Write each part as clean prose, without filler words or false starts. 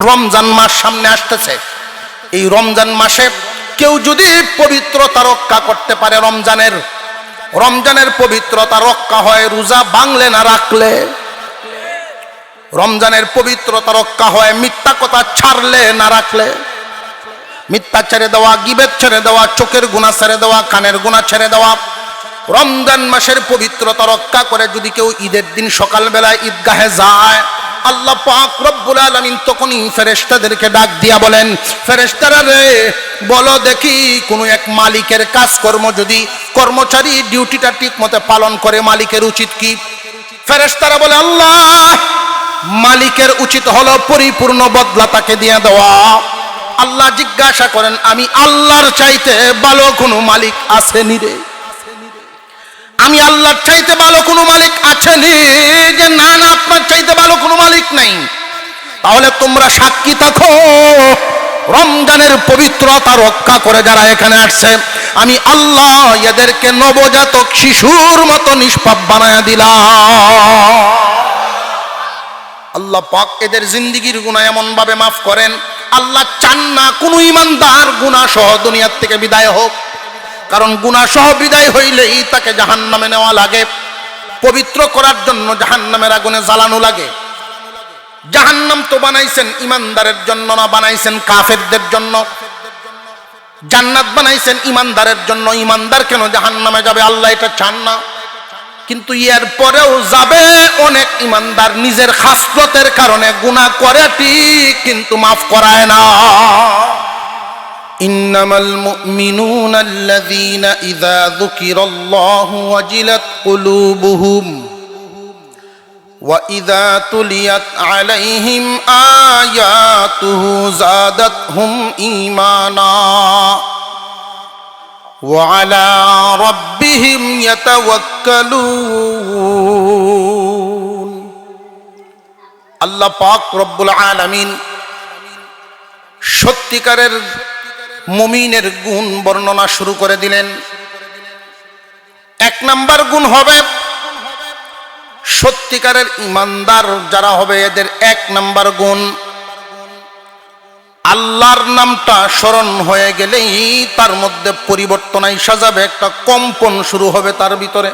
রমজান মাস সামনে আসতেছে। এই রমজান মাসে কেউ যদি পবিত্রতা রক্ষা করতে পারে, রমজানের পবিত্রতা রক্ষা হয় রোজা ভাঙলে না রাখলে। রমজানের পবিত্রতা রক্ষা হয় মিথ্যা কথা ছাড়লে না রাখলে। মিথ্যা ছেড়ে দেওয়া, গীবত ছেড়ে দেওয়া, চোখের গুনাহ ছেড়ে দেওয়া, কানের গুনাহ ছেড়ে দেওয়া। রমজান মাসের পবিত্রতা রক্ষা করে যদি কেউ ঈদের দিন সকালবেলায় ঈদগাহে যায়, আল্লাহ পাক রব্বুল আলামিন তখনই ফেরেশতাদেরকে ডাক দিয়া বলেন, ফেরেশতারা রে বলো দেখি কোন এক মালিকের কাজকর্ম যদি কর্মচারী ডিউটিটা ঠিক মতো পালন করে মালিকের উচিত কি? ফেরেশতারা বলে আল্লাহ, মালিকের উচিত হলো পরিপূর্ণ বদলা তাকে দিয়ে দেওয়া। আল্লাহ জিজ্ঞাসা করেন, আমি আল্লাহর চাইতে ভালো কোনো মালিক আছেনি রে? আমি আল্লাহর চাইতে ভালো কোনো মালিক আছেনি? যে না না, আপনার চাইতে ভালো কোনো মালিক নাই। তাহলে তোমরা সাক্ষী থাকো, রমজানের পবিত্রতা রক্ষা করে যারা এখানে আসছে, আমি আল্লাহ এদেরকে নবজাতক শিশুর মতো নিষ্পাপ বানায়া দিলাম। আল্লাহ পাক এদের জিন্দেগির গুনাহ এমন ভাবে মাফ করেন, আল্লাহ চান না কোন ইমানদার গুনাহ সহ দুনিয়ার থেকে বিদায় হোক। কারণ গুনাহ সহ বিদায় হইলেই তাকে জাহান্নামে নেওয়া লাগে। পবিত্র করার জন্য জাহান্নামের আগুনে জ্বালানো লাগে। জাহান্নাম তো বানাইছেন ইমানদারের জন্য না, বানাইছেন কাফেরদের জন্য। জান্নাত বানাইছেন ইমানদারের জন্য। ইমানদার কেন জাহান্নামে যাবে? আল্লাহ এটা চান না। কিন্তু এর পরেও যাবে অনেক ইমানদার নিজের খাসলতের কারণে গুনাহ করে ঠিক, কিন্তু মাফ করায় না। ইন্নামাল মুমিনুনা আল্লাযীনা ইযা যুকিরাল্লাহু ওয়াজিলাত কুলুবুহুম ওয়া ইযা তুলিয়াত আলাইহিম আয়াতুহু যাদাতহুম ঈমানা ওয়া আলা রাব্বিহিম ইয়াতাওয়াক্কালুন। আল্লাহ পাক রব্বুল আলামিন সত্যিকারের মুমিনের গুণ বর্ণনা শুরু করে দিলেন। এক নাম্বার গুণ হবে সত্যিকারের ইমানদার যারা হবে এদের এক নাম্বার গুণ, আল্লাহর নামটা স্মরণ হয়ে গেলেই তার মধ্যে পরিবর্তন আইসা যাবে, একটা কম্পন শুরু হবে তার ভিতরে।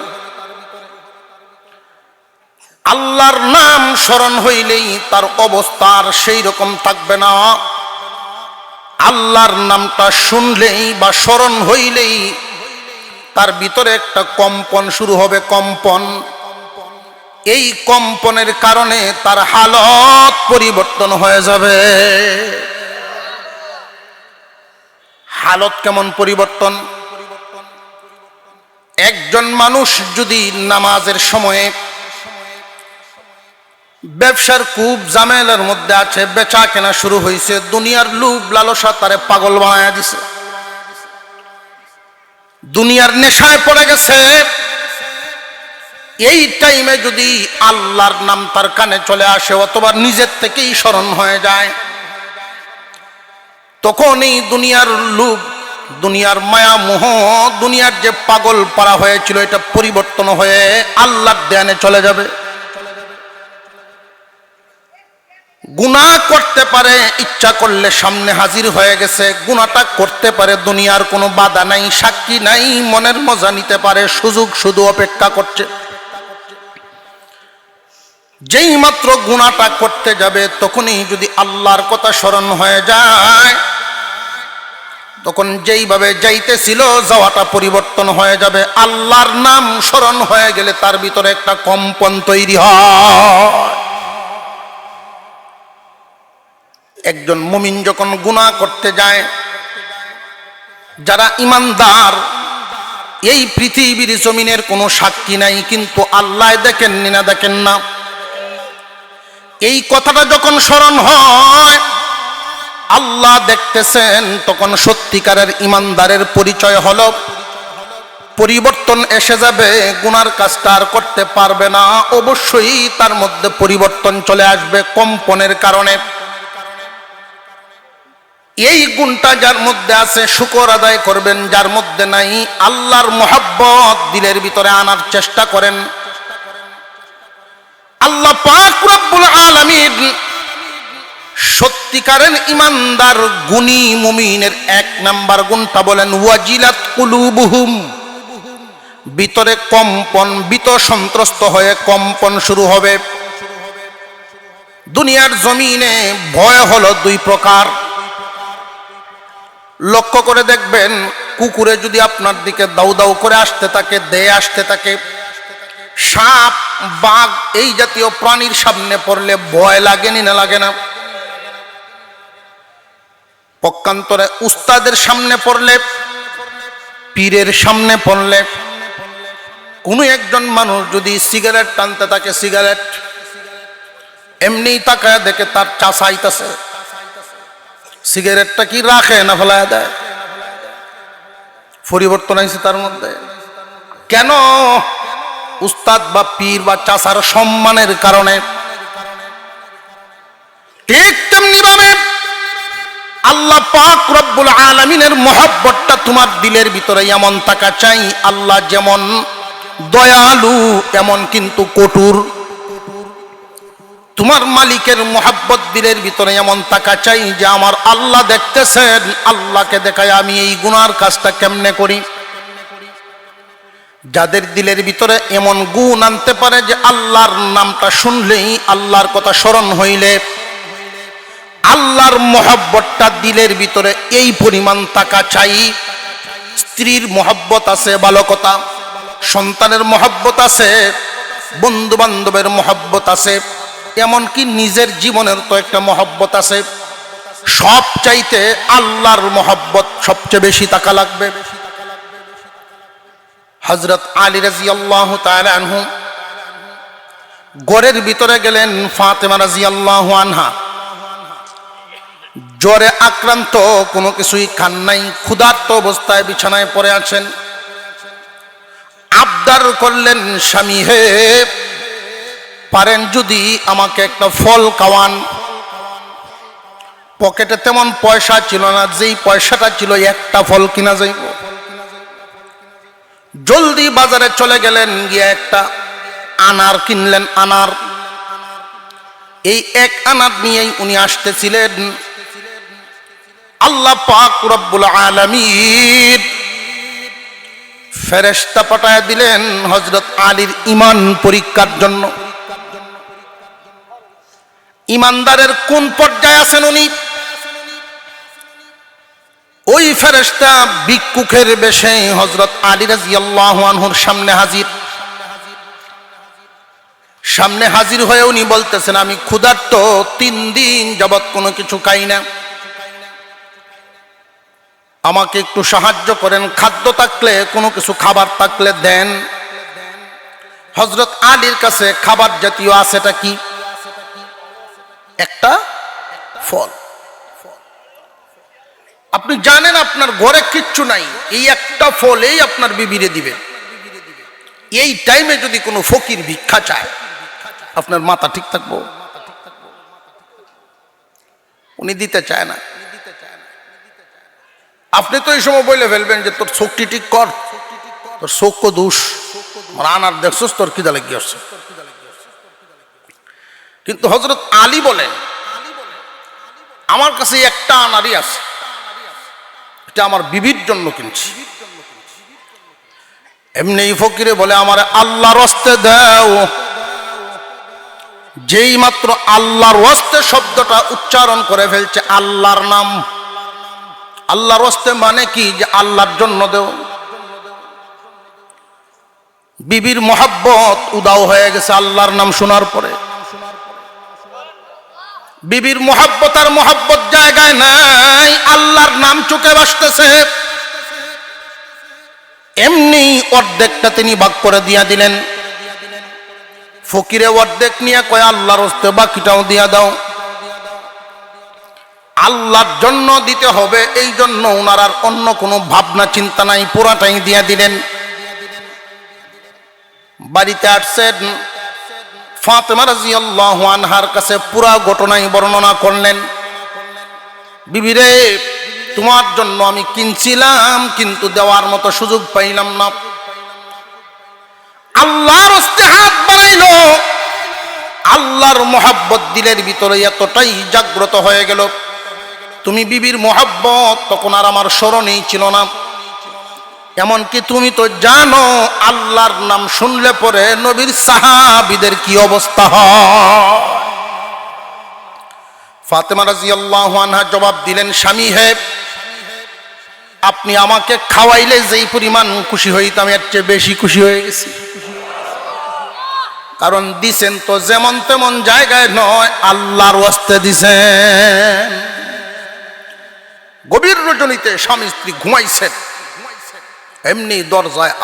আল্লাহর নাম স্মরণ হইলেই তার অবস্থা আর সেই রকম থাকবে না। আল্লাহর নামটা শুনলেই বা স্মরণ হইলেই তার ভিতরে একটা কম্পন শুরু হবে, কম্পন। এই কম্পনের কারণে তার হালত পরিবর্তন হয়ে যাবে। হালত কেমন পরিবর্তন? একজন মানুষ যদি নামাজের সময়ে ব্যবসার খুব ঝামেলার মধ্যে আছে, বেচা কেনা শুরু হয়েছে, দুনিয়ার লোভ লালসা তারে পাগল বানায়া দিছে, দুনিয়ার নেশায় পড়ে গেছে, এই টাইমে যদি আল্লাহর নাম তার কানে চলে আসে অথবা নিজের থেকেই স্মরণ হয়ে যায়, তখন এই দুনিয়ার লোভ, দুনিয়ার মায়া মোহ, দুনিয়ার যে পাগল পারা হয়েছিল এটা পরিবর্তন হয়ে আল্লাহর ধ্যানে চলে যাবে। গুনাহ করতে পারে, ইচ্ছা করলে সামনে হাজির হয়ে গেছে, গুনাহটা করতে পারে, দুনিয়ার কোনো বাধা নাই, সাক্ষী নাই, মনের মজা নিতে পারে, সুযোগ শুধু অপেক্ষা করছে। যেই মাত্র গুনাহটা করতে যাবে তখনই যদি আল্লাহর কথা স্মরণ হয়ে যায়, তখন যেইভাবে যাইতেছিল যাওয়াটা পরিবর্তন হয়ে যাবে। আল্লাহর নাম স্মরণ হয়ে গেলে তার ভিতরে একটা কম্পন তৈরি হয়। একজন মুমিন যখন গুনাহ করতে যায়, যারা ইমানদার, এই পৃথিবীর জমিনের কোনো সাক্ষী নাই, কিন্তু আল্লাহ দেখেন না, দেখেন না, এই কথাটা যখন স্মরণ হয় আল্লাহ দেখতেছেন, তখন সত্যিকারের ইমানদারের পরিচয় হলো পরিবর্তন এসে যাবে। গুনার কাজটা আর করতে পারবে না, অবশ্যই তার মধ্যে পরিবর্তন চলে আসবে কম্পনের কারণে। এই গুণটা যার মধ্যে আছে শুকর আদায় করবেন, যার মধ্যে নাই আল্লাহর মুহাব্বত দিলের ভিতরে আনার চেষ্টা করেন। আল্লাহ পাক রব্বুল আলামিন সত্যিকারের ইমানদার গুণী মুমিনের এক নাম্বার গুণটা বলেন ওয়াজিলাত কুলুবুহুম, ভিতরে কম্পন, ভীত সন্ত্রস্ত হয়ে কম্পন শুরু হবে। দুনিয়ার জমিনে ভয় হলো দুই প্রকার। লক্ষ্য করে দেখবেন, কুকুরে যদি আপনার দিকে দাউ দাউ করে আসতে থাকে, দেয়ে আসতে থাকে, সাপ বাঘ এই জাতীয় প্রাণীর সামনে পড়লে ভয় লাগেনি না লাগে না? পক্ষান্তরে উস্তাদের সামনে পড়লে, পীরের সামনে পড়লে, কোনো একজন মানুষ যদি সিগারেট টানতে থাকে, সিগারেট এমনি তাকায় দেখে তার চাষা আইতাছে, সিগারেটটা কি রাখে না ফেলায় দেয়? পরিবর্তন হয়েছে তার মধ্যে। কেন? উস্তাদ বা পীর বা চাষার সম্মানের কারণে। ঠিক তেমনি ভাবে আল্লাহ পাক রব্বুল আলামিনের মহব্বতটা তোমার দিলের ভিতরে এমন থাকা চাই। আল্লাহ যেমন দয়ালু এমন কিন্তু কঠোর। তোমার মালিকের মহব্বত দিলের ভিতরে এমন থাকা চাই যে আমার আল্লাহ দেখতেছেন, আল্লাহকে দেখায় আমি এই গুনার কাজটা কেমনে করি। যাদের দিলের ভিতরে এমন গুণ আনতে পারে যে আল্লাহর নামটা শুনলেই, আল্লাহর কথা স্মরণ হইলে আল্লাহর মহব্বতটা দিলের ভিতরে এই পরিমাণ থাকা চাই। স্ত্রীর মহব্বত আছে, ভালো কথা, সন্তানের মহব্বত আছে, বন্ধু বান্ধবের মহব্বত আছে, এমনকি নিজের জীবনের তো একটা মহব্বত আছে। সব চাইতে আল্লাহর মহব্বত সবচেয়ে বেশি থাকা লাগবে। হযরত আলী রাদিয়াল্লাহু তাআলা আনহু ঘরের ভিতরে গেলেন, ফাতেমা রাদিয়াল্লাহু আনহা জ্বরে আক্রান্ত, কোনো কিছুই খান নাই, ক্ষুধার্ত অবস্থায় বিছানায় পড়ে আছেন। আবদার করলেন, স্বামী হে, পারেন যদি আমাকে একটা ফল খাওয়ান। পকেটে তেমন পয়সা ছিল না, যেই পয়সাটা ছিল একটা ফল কিনা যাইব। জলদি বাজারে চলে গেলেন, গিয়ে একটা আনার কিনলেন। আনার, এই এক আনার নিয়েই উনি আসতেছিলেন। আল্লাহ পাক রব্বুল আলামিন ফেরেশতা পাঠায় দিলেন হযরত আলীর ঈমান পরীক্ষার জন্য। ঈমানদারের কোন পর্যায়ে আছেন উনি? ওই ফেরেশতা ভিক্ষুকের বেশে হযরত আলী রাদিয়াল্লাহু আনহুর সামনে হাজির। সামনে হাজির হয়ে উনি বলতেছেন, আমি ক্ষুধার্ত, 3 দিন যাবত কোনো কিছু খাই না, আমাকে একটু সাহায্য করেন, খাদ্য থাকলে, কোনো কিছু খাবার থাকলে দেন। হযরত আলীর কাছে খাবার জাতীয় আছেটা কি? একটা ফল। আপনি জানেন আপনার ঘরে কিচ্ছু নাই, এই একটা ফলেই আপনার বিবিরে দিবেন। এই টাইমে যদি কোনো ফকির ভিক্ষা চায়, আপনার মাথা ঠিক থাকবো? উনি দিতে চায় না। আপনি তো এই সময় বলে ফেলবেন যে তোর চোখটি ঠিক কর, তোর চোখ দোষ, আনার দেখছস, তোর কিদা লেগে আসছে। কিন্তু হযরত আলী বলেন, আমার কাছে একটা আনারই আছে, এটা আমার বিবির জন্য কিনছি। এমনি ফকিরে বলে, আমার আল্লাহর হস্তে দাও। যেই মাত্র আল্লাহর হস্তে শব্দটা উচ্চারণ করে ফেলছে, আল্লাহর নাম, আল্লাহর হস্তে মানে কি? যে আল্লাহর জন্য দেও। বিবির মহব্বত উদাও হয়ে গেছে আল্লাহর নাম শোনার পরে। বিবির মহব্বত আর মহব্বত জায়গায় নাই, আল্লাহর নাম চোখে ভাসতেছে। এমনি অর্ধেকটা তিনি ভাগ করে দিয়া দিলেন। ফকিরে অর্ধেক নিয়ে কয়, আল্লাহর হস্তে বাকিটাও দিয়া দাও। আল্লাহর জন্য দিতে হবে, এই জন্য ওনার আর অন্য কোনো ভাবনা চিন্তা নাই, পুরাটাই দিয়া দিলেন। বাড়িতে আসছেন, ফাতেমা রাদিয়াল্লাহু আনহার কাছে পুরা ঘটনাই বর্ণনা করলেন। বিবিরে, তোমার জন্য আমি কিনছিলাম, কিন্তু দেওয়ার মতো সুযোগ পাইলাম না। আল্লাহর হস্তে হাত বাড়াইল, আল্লাহর মোহাব্বত দিলের ভিতরে এতটাই জাগ্রত হয়ে গেল, তুমি বিবির মোহাব্বত তখন আর আমার স্মরণেই ছিল না। এমনকি তুমি তো জানো আল্লাহর নাম শুনলে পরে নবীর সাহাবীদের কি অবস্থা হয়। ফাতেমা রাদিয়াল্লাহু আনহা জবাব দিলেন, স্বামী হে, আপনি আমাকে খাওয়াইলে যেই পরিমাণ খুশি হইতাম এর চেয়ে বেশি খুশি হয়ে গেছি। কারণ দিছেন তো যেমন তেমন জায়গায় নয়, আল্লাহর ওয়াস্তে দিছেন। গভীর রজনীতে স্বামী স্ত্রী ঘুমাইছেন, এমনি দরজায়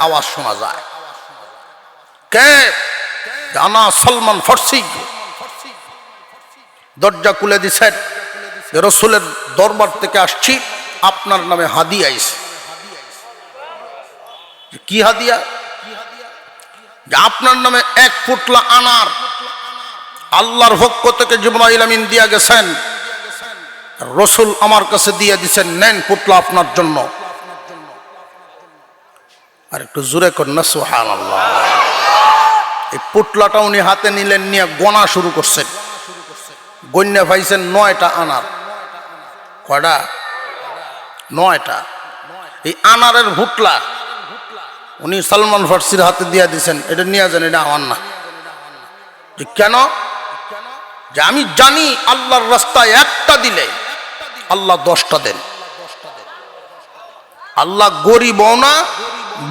আওয়াজ শোনা যায়। কে? জানা সলমান ফার্সি। দরজা খুলে দিছেন, রাসূলের দরবার থেকে আসছি, আপনার নামে হাদিয়া আইছে। কি হাদিয়া? যে আপনার নামে 1 পুটলা আনার আল্লাহর পক্ষ থেকে জিবরাইল আমিন দিয়া গেছেন, রাসূল আমার কাছে দিয়ে দিছেন, নেন পুটলা আপনার জন্য। আর একটু জোরে কর না সুবহানাল্লাহ। এই পুটলাটা উনি হাতে নিলেন, নিয়ে গোনা শুরু করছেন। গন্যা পাইছেন 9টা আনার। কয়টা? 9টা। এই আনারের পুটলা উনি সলমান ফার্সির হাতে দিয়ে দিছেন, এটা নিয়ে যান, এটা আমার না। যে কেন? যে আমি জানি আল্লাহর রাস্তায় একটা দিলে আল্লাহ 10টা দেন। আল্লাহ গরিবও না,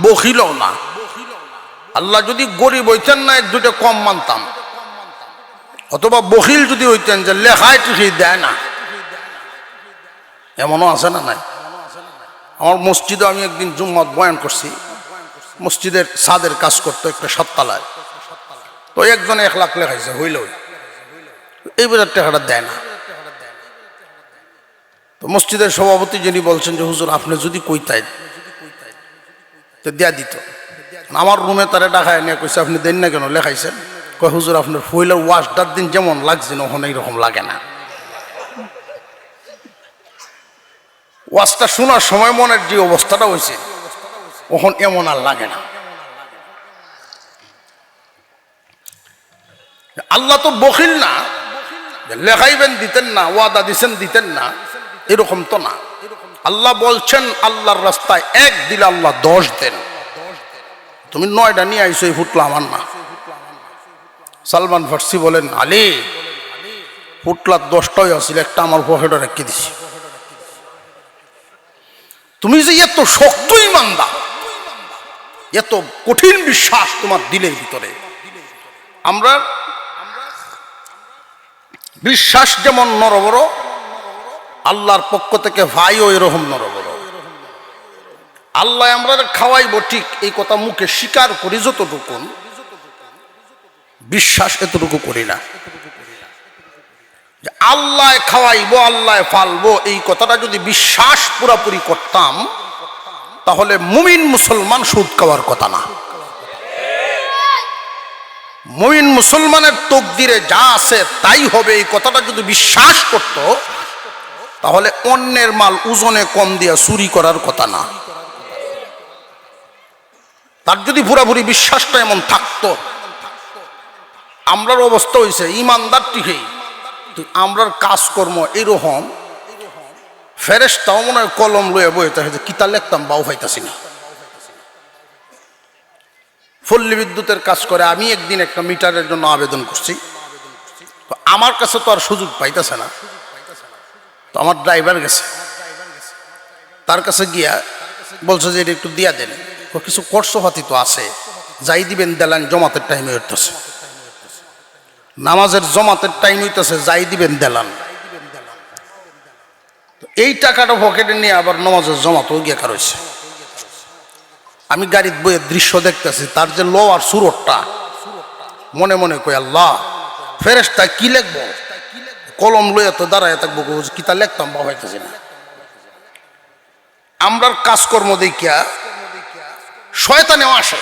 বখিলও না। আল্লাহ যদি গরিব হইতেন না 1-2টা কম মানতাম, অথবা বখিল যদি হইতেন যে লেখায় টিখি দেয় না, এমনও আছে না নাই? আমার মসজিদে আমি একদিন জুম্মাত বয়ান করছি, মসজিদের ছাদের কাজ করতো একটা 7 তলায়। তো একজনে 1 লাখ লেখাইছে, হইল এইবার টাকাটা দেয় না। তো মসজিদের সভাপতি যিনি বলছেন যে হুজুর আপনি যদি কইতেন তো দেয়া দিত। আমার রুমে তারা ডাকায় নিয়ে কইছে, আপনি দেন না কেন, লেখাইছেন? কয় হুজুর আপনার ফইলের ওয়াশটার দিন যেমন লাগছে ওখানে এইরকম লাগে না। ওয়াজটা শোনার সময় মনের যে অবস্থাটা হয়েছে ওখন এমন আর লাগে না। আল্লাহ তো বখিল না, লেখাইবেন দিতেন না, ওয়াদা দিছেন দিতেন না, এরকম তো না। আল্লাহ বলছেন আল্লাহর রাস্তায় 1 দিলে আল্লাহ 10 দেন। তুমি 9টা নিয়ে আইসো, এই ফুটলা আমার না। সলমান ফার্সি বলেন, আলী ফুটলা 10টাই আসছিল, একটা আমার পকেটে রেখে দিছি। তুমি যে এত শক্ত ইমানদার, এত কঠিন বিশ্বাস তোমার দিলের ভিতরে, আমরা বিশ্বাস যেমন নরবর, আল্লাহর পক্ষ থেকে ভাইও এরকম নরবর। আল্লাহ আমরা খাওয়াইব ঠিক, এই কথা মুখে স্বীকার করি যতটুকুন, বিশ্বাস এতটুকু করি না। যে আল্লাহ খাওয়াইব, আল্লাহ ফালবো, এই কথাটা যদি বিশ্বাস পুরাপুরি করতাম তাহলে মুমিন মুসলমান সুদ খাওয়ার কথা না। মুমিন মুসলমানের তকদিরে যা আছে তাই হবে, এই কথাটা যদি বিশ্বাস করত তাহলে অন্যের মাল ওজনে কম দিয়া চুরি করার কথা না। তার যদি পুরাপুরি বিশ্বাসটা এমন থাকতো, আমরার অবস্থা হয়েছে ইমানদার ঠিকই, আমরার কাজকর্ম এরকম, ফেরেশতাও মনে হয় কলম লয়ে বইতে থাকে, কিতা লিখতাম বাউ পাইতাছি না। পল্লী বিদ্যুতের কাজ করে, আমি একদিন একটা মিটারের জন্য আবেদন করছি, তো আমার কাছে তো আর সুযোগ পাইতেছে না। তো আমার ড্রাইভার গেছে, তার কাছে গিয়া বলছে যে এটা একটু দিয়া দেন। কিছু খরচপাতি তো আছে, যাই দিবেন দেলান, জমাতের টাইমে হইতেছে, নামাজের জমাতের টাইম হইতেছে, যাই দিবেন দেলান। এই টাকাটা পকেটে নিয়ে আবার নামাজের জমাতেও গিয়ে কারইছে। আমি গাড়ির বইয়ের দৃশ্য দেখতেছি, তার যে লো আর সুরটটা, মনে মনে কই আল্লাহ, ফেরেশতা কি লিখবো, কলম লইয়া তো দাঁড়ায় থাকবো, কিতা লিখতাম বা হইতেছি না। আমরার কাজকর্ম দেখিয়া শয়তানেও আসে।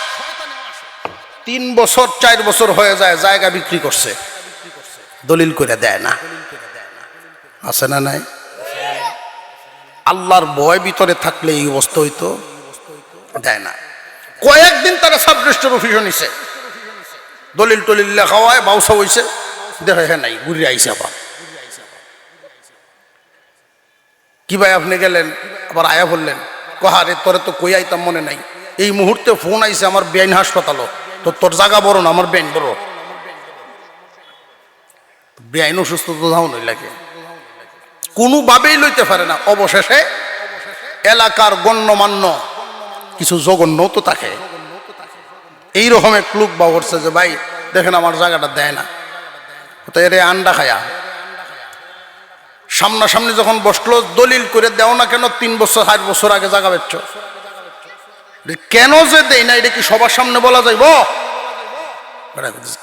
3 বছর 4 বছর হয়ে যায়, জায়গা বিক্রি করছে, দলিল করে দেয় না। আছে না নাই? আল্লাহর ভয় ভিতরে থাকলে এই অবস্থা হইতো, দেয় না। কয়েকদিন তারা সাব রেজিস্ট্রার অফিসে নিছে, দলিল টলিল লেখা হয়, বাউসা হয়েছে, দেখে হ্যাঁ নাই, ঘুরে আইসে আবার। কি ভাই আপনি গেলেন, আবার আয়া বললেন, কহারে তোরে তো কই আইতাম মনে নাই, এই মুহূর্তে ফোন আইছে আমার বেআইন হাসপাতালও, তো তোর জায়গা বড় না আমার বেআইন বড়। বেআইন অসুস্থ তো যাও নই লাগে, কোনোভাবেই লইতে পারে না। অবশেষে এলাকার গণ্যমান্য কিছু জঘন্য তো থাকে, এইরকম এক লোক বা করছে যে ভাই দেখেন আমার জায়গাটা দেয় না, তো এর আন্ডা খায়া সামনাসামনি যখন বসলো, দলিল করে দেও না কেন, 3 বছর 8 বছর আগে জায়গা বেচছ, কেন যে দেই না এটা কি সবার সামনে বলা যাইব?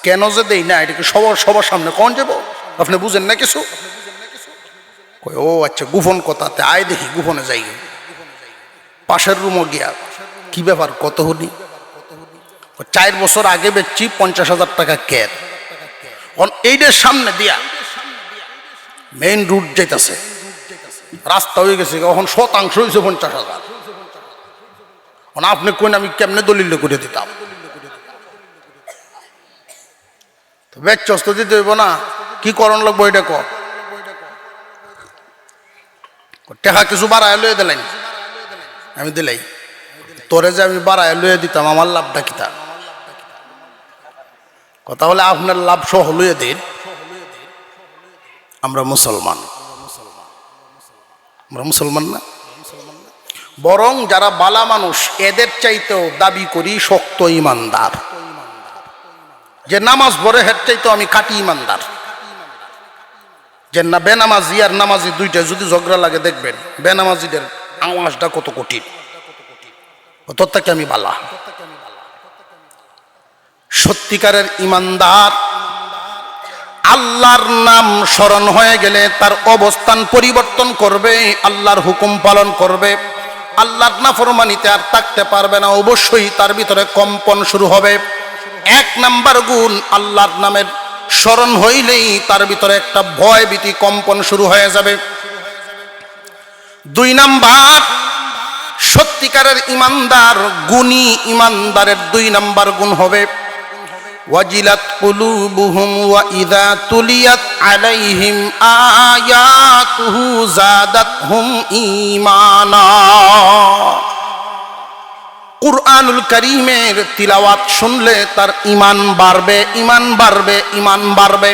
কেন যে দেই না এটা কি সবার সামনে কোন যাব? আপনি বুঝেন না কিছু? ও আচ্ছা, গোপন কথাতে আয় দেখি, গোপনে যাই, পাশের রুমও গিয়া কি ব্যাপার কত হলি, 4 বছর আগে বেচছি 50,000 টাকা ক্যার, এইটার সামনে দিয়া মেইন রুট যাইতেছে, রাস্তা হয়ে গেছে, এখন শতাংশ হয়েছে 50,000। আপনি কোন আমি কেমনে দলিল করে দিতাম? বেচস্ত দিতে হইব না, কি করণ লাগবো এটা কর, টাকা কিছু বাড়ায় লইয়ে দিলেন, আমি দিলাই তোরে যে আমি বাড়ায় লইয়ে দিতাম, আমার লাভটা কিতা? কথা হলে আপনার লাভ সহ লইয়ে দিন। আমরা মুসলমান, আমরা মুসলমান না, বরং যারা বালা মানুষ এদের চাইতেও দাবি করি শক্ত ইমানদার। যে নামাজ পড়ে হের চাইতেও আমি খাঁটি ইমানদার। যে না বেনামাজি আর নামাজি দুইটা যদি ঝগড়া লাগে দেখবেন বেনামাজিদের আওয়াজটা কত কঠিন, তোর থেকে আমি বালা। সত্যিকারের ইমানদার আল্লাহর নাম স্মরণ হয়ে গেলে তার অবস্থান পরিবর্তন করবে, আল্লাহর হুকুম পালন করবে, আল্লাহর নাফরমানিতে আর থাকতে পারবে না, অবশ্যই তার ভিতরে কম্পন শুরু হবে। 1 নাম্বার গুণ, আল্লাহর নামের স্মরণ হইলেই তার ভিতরে একটা ভয় ভীতি কম্পন শুরু হয়ে যাবে। 2 নাম্বার, সত্যিকারের ইমানদার গুণী ইমানদারের 2 নাম্বার গুণ হবে ওয়াজিলাত কুলুবুহুম ওয়া ইযা তুলিয়াত আলাইহিম আয়াতুহু যাদাতহুম ঈমানা। কুরআনুল কারীমের তিলাওয়াত শুনলে তার ঈমান বাড়বে, ঈমান বাড়বে, ঈমান বাড়বে।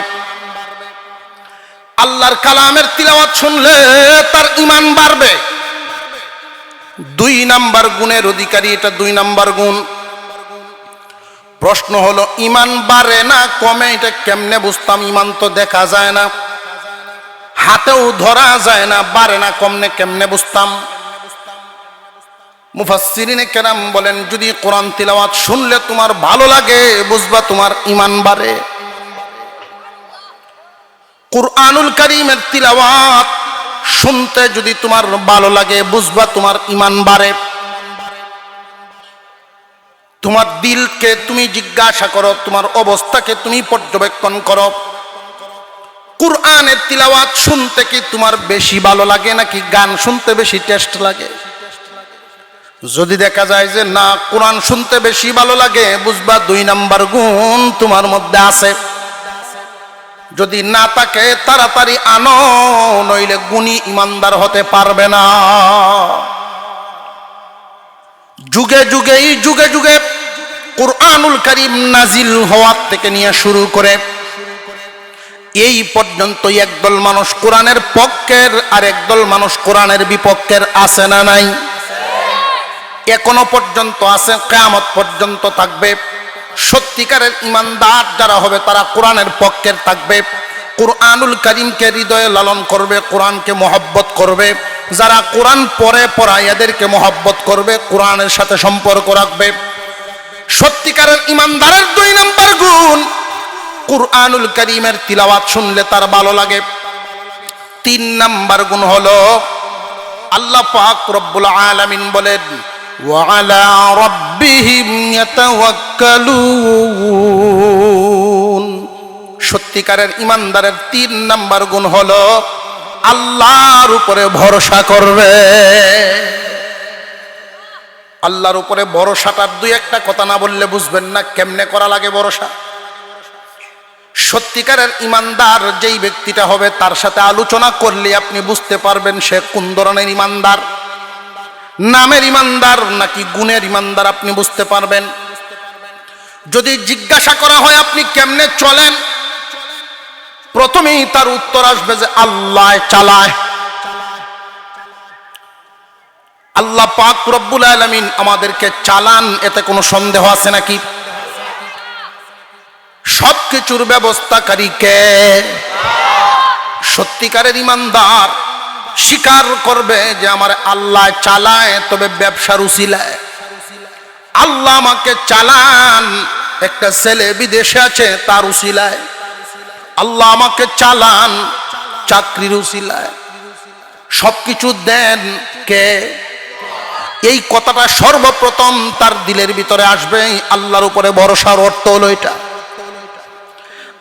আল্লাহর কালামের তিলাওয়াত শুনলে তার ঈমান বাড়বে। 2 নাম্বার গুণের অধিকারী এটা, 2 নাম্বার গুণ। প্রশ্ন হলো ঈমান বাড়ে না কমে এটা কেমনে বুঝতাম? ঈমান তো দেখা যায় না, হাতেও ধরা যায় না, বাড়ে না কমনে কেমনে বুঝতাম? মুফাসসিরিনে কেরাম বলেন যদি কোরআন তিলাওয়াত শুনলে তোমার ভালো লাগে বুঝবা তোমার ঈমান বাড়ে। কুরআনুল কারীমের তিলাওয়াত শুনতে যদি তোমার ভালো লাগে বুঝবা তোমার ঈমান বাড়ে। তোমার দিলকে তুমি জিজ্ঞাসা করো, তোমার অবস্থাকে তুমি পর্যবেক্ষণ করো, কুরআনের তিলাওয়াত শুনতে কি তোমার বেশি ভালো লাগে নাকি গান শুনতে বেশি টেস্ট লাগে? যদি দেখা যায় যে না কোরআন শুনতে বেশি ভালো লাগে বুঝবা 2 নাম্বার গুণ তোমার মধ্যে আছে। যদি না থাকে তাড়াতাড়ি আনো, নইলে গুণী ইমানদার হতে পারবে না। যুগে যুগে কুরআনুল কারীম নাজিল হওয়ার থেকে নিয়ে শুরু করে এই পর্যন্ত একদল মানুষ কোরআনের পক্ষের আর একদল মানুষ কোরআনের বিপক্ষের আছে না নাই? এখনো পর্যন্ত আছে, কিয়ামত পর্যন্ত থাকবে। সত্যিকারের ইমানদার যারা হবে তারা কোরআনের পক্ষের থাকবে, কুরআনুল কারীমকে হৃদয়ে লালন করবে, কোরআনকে মহব্বত করবে। যারা কোরআন পড়ায় এদেরকে মহব্বত করবে, কোরআনের সাথে সম্পর্ক রাখবে। সত্যিকারের ইমানদারের 2 নাম্বার গুণ, কুরআনুল কারীমের তিলাওয়াত শুনলে তার ভালো লাগে। 3 নাম্বার গুণ হলো আল্লাহ পাক রব্বুল আলামিন বলেন ওয়া আলা রাব্বিহিম ইয়াতাওয়াক্কালুন। সত্যিকারের ইমানদারের 3 নাম্বার গুণ হলো আল্লাহর উপরে ভরসা করবে। আল্লাহর উপরে ভরসাটার 2-1টা কথা না বললে বুঝবেন না কেমনে করা লাগে ভরসা। সত্যিকারের ইমানদার যেই ব্যক্তিটা হবে তার সাথে আলোচনা করলে আপনি বুঝতে পারবেন সে কোন ধরনের ইমানদার, নামের ইমানদার নাকি গুণের ইমানদার আপনি বুঝতে পারবেন। যদি জিজ্ঞাসা করা হয় আপনি কেমনে চলেন, প্রথমেই তার উত্তর আসবে যে আল্লাহ চালায়। আল্লাহ পাক রব্বুল আলামিন আমাদেরকে চালান, এতে কোনো সন্দেহ আছে নাকি? সবকিছুর ব্যবস্থাকারী কে? সত্যিকারের ইমানদার স্বীকার করবে যে আমার আল্লাহ চালায়, তবে ব্যবসার উসিলায়। আল্লাহ আমাকে চালান, একটা ছেলে বিদেশে আছে তার উসিলায়। আল্লাহ আমাকে চালান চাকরির উসিলায়। সবকিছু দেন কে? এই কথাটা সর্বপ্রথম তার দিলের ভিতরে আসবে। আল্লাহর উপরে ভরসার অর্থ হলো এটা।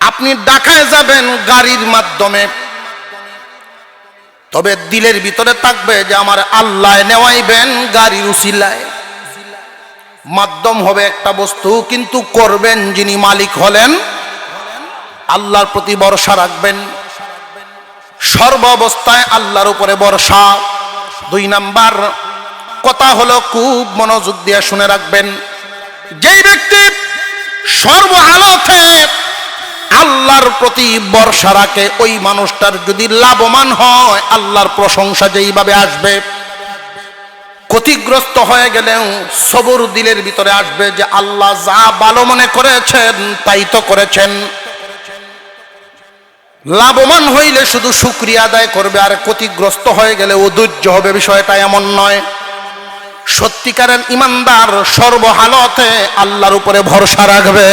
আপনি ঢাকায় যাবেন গাড়ির মাধ্যমে, তবে দিলের ভিতরে থাকবে যে আমার আল্লাহ নেওয়াইবেন গাড়ির উসিলায়। মাধ্যম হবে একটা বস্তু, কিন্তু করবেন যিনি মালিক হলেন আল্লাহর প্রতি ভরসা রাখবেন। সর্ব অবস্থায় আল্লাহর উপরে ভরসা। 2 নাম্বার কথা হলো, খুব মনোযোগ দিয়ে শুনে রাখবেন, যেই ব্যক্তি সর্বহালতে আল্লাহর প্রতি ভরসা রাখে ওই মানুষটার যদি লাভবান হয় আল্লাহর প্রশংসা যেইভাবে আসবে। ক্ষতিগ্রস্ত হয়ে গেলেও সবর দিলের ভিতরে আসবে যে আল্লাহ যা ভালো মনে করেছেন তাই তো করেছেন। লাভবান হইলে শুধু শুকরিয়া আদায় করবে, আর ক্ষতিগ্রস্ত হয়ে গেলে অধৈর্য হবে। বিষয়টা এমন নয়। সত্যিকারের ইমানদার সর্বহালতে আল্লাহর উপরে ভরসা রাখবে।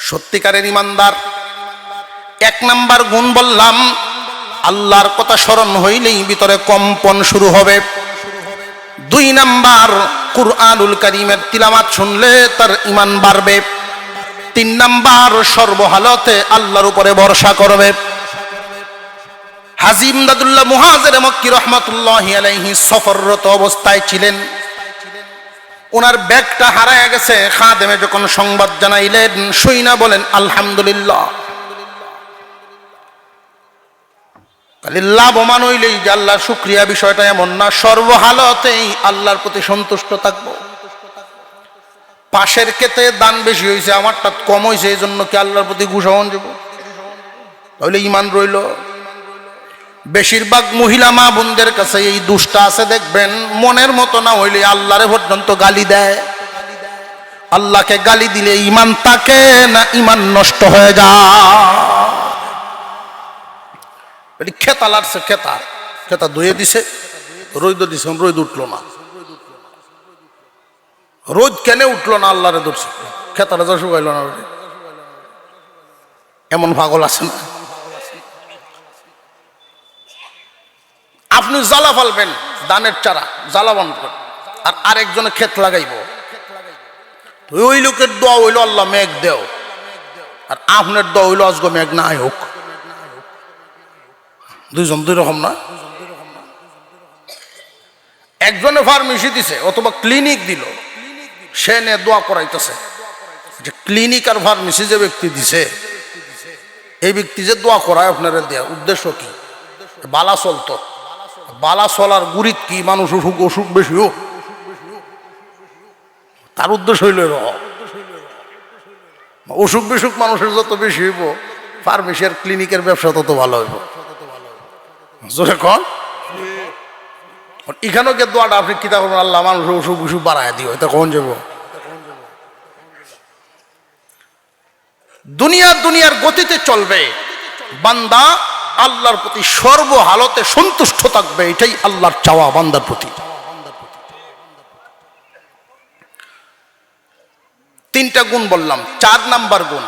সত্যিকারের ইমানদার 1 নাম্বার গুণ বললাম, আল্লাহর কথা স্মরণ হইলেই ভিতরে কম্পন শুরু হবে। 2 নাম্বার কুরআনুল কারীমের তিলাওয়াত শুনলে তার ঈমান বাড়বে। 3 নাম্বার সর্বহালতে আল্লাহর উপরে ভরসা করবে। হাজী ইমদাদুল্লাহ মুহাজির মক্কি রাহমাতুল্লাহি আলাইহি সফররত অবস্থায় ছিলেন। ওনার ব্যাগটা হারায় গেছে। খাদেমে যখন সংবাদ জানাইলেন, শুইনা বলেন আলহামদুলিল্লাহ। খালি লাভবান হইলেই যে আল্লাহর শুকরিয়া, বিষয়টা এমন না। সর্বহালতেই আল্লাহর প্রতি সন্তুষ্ট থাকবো। পাশের ক্ষেতে দান বেশি হয়েছে, আমারটা কম হয়েছে, এই জন্য কি আল্লাহর প্রতি গুসাহন যাব? তাহলে ইমান রইল। বেশিরভাগ মহিলা মা বোনদের কাছে এই দুষ্টা আছে, দেখবেন মনের মতো না হইলে আল্লাহরে পর্যন্ত গালি দেয়। আল্লাহকে গালি দিলে ইমান থাকে না, ইমান নষ্ট হয়ে যায়। খেতা লাগছে, খেতা ধুয়ে দিছে, রোদ দিছে, রোদ উঠলো না। রোদ কেনে উঠলো না? আল্লাহরে ধরছে, খেতাটা যা শুকাইল না। এমন পাগল আছে না? আপনি জ্বালা ফালবেন, দানের চারা জ্বালা বন্ধ করেন, আর আরেকজনে ক্ষেত লাগাইব। ওই লোকের দোয়া হইল আল্লাহ মেঘ দেও, আর আপনার দোয়া হইল আজকে মেঘ না হোক। 2 জন 2 রকম না। একজনে ফার্মেসি দিছে অথবা ক্লিনিক দিল, সে নিয়ে দোয়া করাইতেছে যে ক্লিনিক আর ফার্মেসি যে ব্যক্তি দিছে, এই ব্যক্তি যে দোয়া করায় আপনারা দেয়া উদ্দেশ্য কি? বালা চলতো, বালা চলার গুরিত কি? মানুষ অসুখ বেশি হোক, তার উদ্দেশ্য হইল অসুখ বিসুখ মানুষের যত বেশি হইব, ফার্মেসি আর ক্লিনিকের ব্যবসা তত ভালো হইব। জোরে কন। এখানেও কে দোয়াটা আপনি কিতা করবেন? আল্লাহ মানুষের অসুখ বিসুখ বাড়ায় দিও, এটা কখন যাব? দুনিয়ার গতিতে চলবে, বান্দা আল্লাহর প্রতি সর্বহালতে সন্তুষ্ট থাকবে। এটাই আল্লাহর চাওয়া বান্দার প্রতি। 3টা গুণ বললাম। 4 নাম্বার গুণ,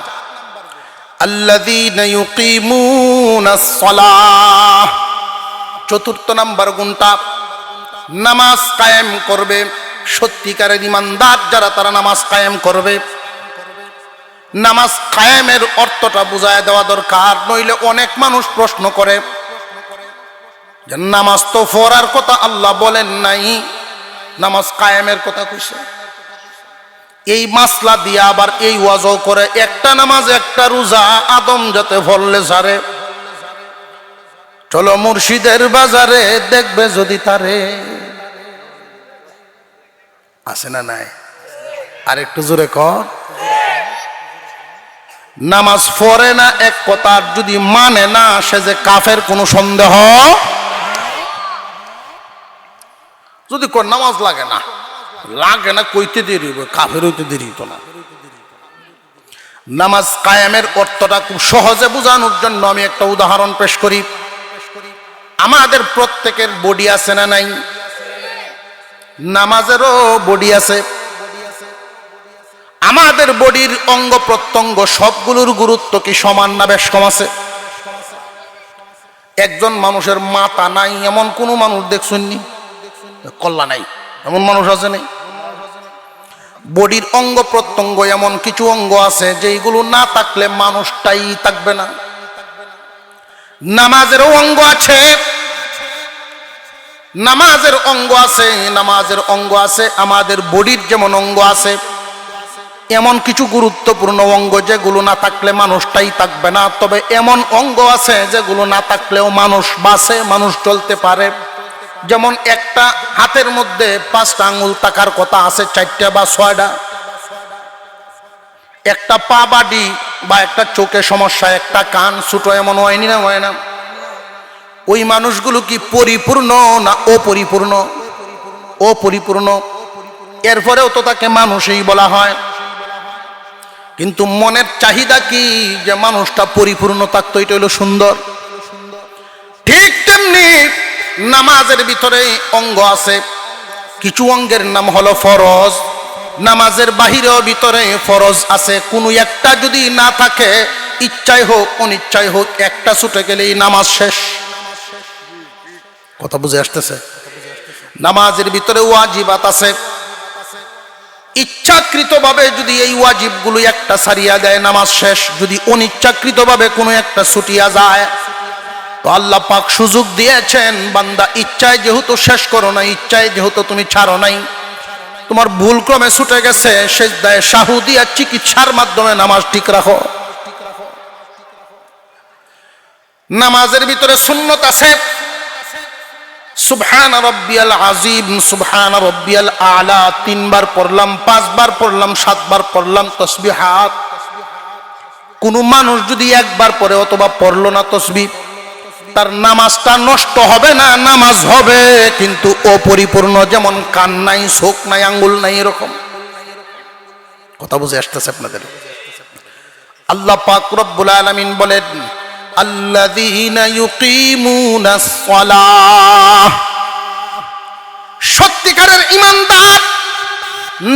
আল্লাযীনা ইউকিমুনাস সালাহ। 4র্থ নাম্বার গুণটা, নামাজ কায়েম করবে। সত্যিকারের ইমানদার যারা, তারা নামাজ কায়েম করবে। নামাজ কায়েমের অর্থটা বুঝায় দেওয়া দরকার, নইলে অনেক মানুষ প্রশ্ন করে যে নামাজ তো পড়ার কথা আল্লাহ বলেন নাই, নামাজ কায়েমের কথা কইছে। এই মাসলা দিয়া আবার এই ওয়াজও করে একটা নামাজ একটা রোজা আদম যাতে ভরলে সারে। চলো মুর্শিদের বাজারে দেখবে যদি তারে। আছে না নাই? আর একটু জোরে কর। নামাজ পড়ে না এক কথা, যদি মানে না সে যে কাফের কোনো সন্দেহ। যদি কোন নামাজ লাগে না কইতে দেরি হবে, কাফের হইতে দেরি হতো না। নামাজ কায়েমের অর্থটা খুব সহজে বোঝানোর জন্য আমি একটা উদাহরণ পেশ করি। আমাদের প্রত্যেকের বডি আছে না নাই? নামাজেরও বডি আছে। আমাদের বডির অঙ্গ প্রত্যঙ্গ সবগুলোর গুরুত্ব কি সমান না বেশ কম আছে? একজন মানুষের মাথা নাই এমন কোন মানুষ দেখছেননি? কল্লা নাই এমন মানুষ আছে নাই? বডির অঙ্গ প্রত্যঙ্গ এমন কিছু অঙ্গ আছে যেগুলো না থাকলে মানুষটাই থাকবে না। নামাজেরও অঙ্গ আছে, নামাজের অঙ্গ আছে। আমাদের বডির যেমন অঙ্গ আছে, এমন কিছু গুরুত্বপূর্ণ অঙ্গ যেগুলো না থাকলে মানুষটাই থাকবে না। তবে এমন অঙ্গ আছে যেগুলো না থাকলেও মানুষ বাঁচে, মানুষ চলতে পারে। যেমন একটা হাতের মধ্যে 5টা আঙ্গুল থাকার কথা আছে, 4টা বা 6টা। একটা পা বাডি বা একটা চোখে সমস্যা, একটা কান ছোট, এমন হয়নি না? হয় না? ওই মানুষগুলো কি পরিপূর্ণ না অপরিপূর্ণ? অপরিপূর্ণ। এরপরেও তো তাকে মানুষই বলা হয়। কিন্তু মনের চাহিদা কি যে মানুষটা পরিপূর্ণ থাকতো, এটা হলো সুন্দর। ঠিক তেমনি নামাজের ভিতরে অঙ্গ আছে, কিছু অঙ্গের নাম হলো ফরজ। নামাজের বাহিরেও ভিতরে ফরজ আছে। কোনো একটা যদি না থাকে, ইচ্ছাই হোক অনিচ্ছাই হোক, একটা ছুটে গেলেই নামাজ শেষ। কথা বুঝে আসতেছে? নামাজের ভিতরে ওয়াজিবাত আছে। ইচ্ছাকৃতভাবে যদি এই ওয়াজিবগুলো একটা সারিয়া দেয়, নামাজ শেষ। যদি অনিচ্ছাকৃতভাবে কোনো একটা ছুটিয়া যায়, তো আল্লাহ পাক সুযোগ দিয়েছেন, বান্দা ইচ্ছায় যেহেতু শেষ করো না, ইচ্ছায় যেহেতু তুমি ছাড়ো নাই, তোমার ভুল ক্রমে ছুটে গেছে, সেজদায়ে সাহু দিয়া চিকিৎসার মাধ্যমে নামাজ ঠিক রাখো। নামাজের ভিতরে সুন্নত আছে। সুবহান রাব্বিয়াল আযীম, সুবহান রাব্বিয়াল আলা 3 বার পড়লাম, 5 বার পড়লাম, 7 বার পড়লাম তাসবিহাত। কোন মানুষ যদি একবার পড়ে অথবা পড়লো না তাসবিহ, তার নামাজটা নষ্ট হবে না, নামাজ হবে কিন্তু অপরিপূর্ণ। যেমন কান নাই, চোখ নাই, আঙ্গুল নাই, এরকম। কথা বুঝে আসতেছে আপনাদের? আল্লাহ পাক রব্বুল আলামিন বলেন, আল্লাযীনা ইউকিমুনাস সালাহ। সত্যিকারের ঈমানদার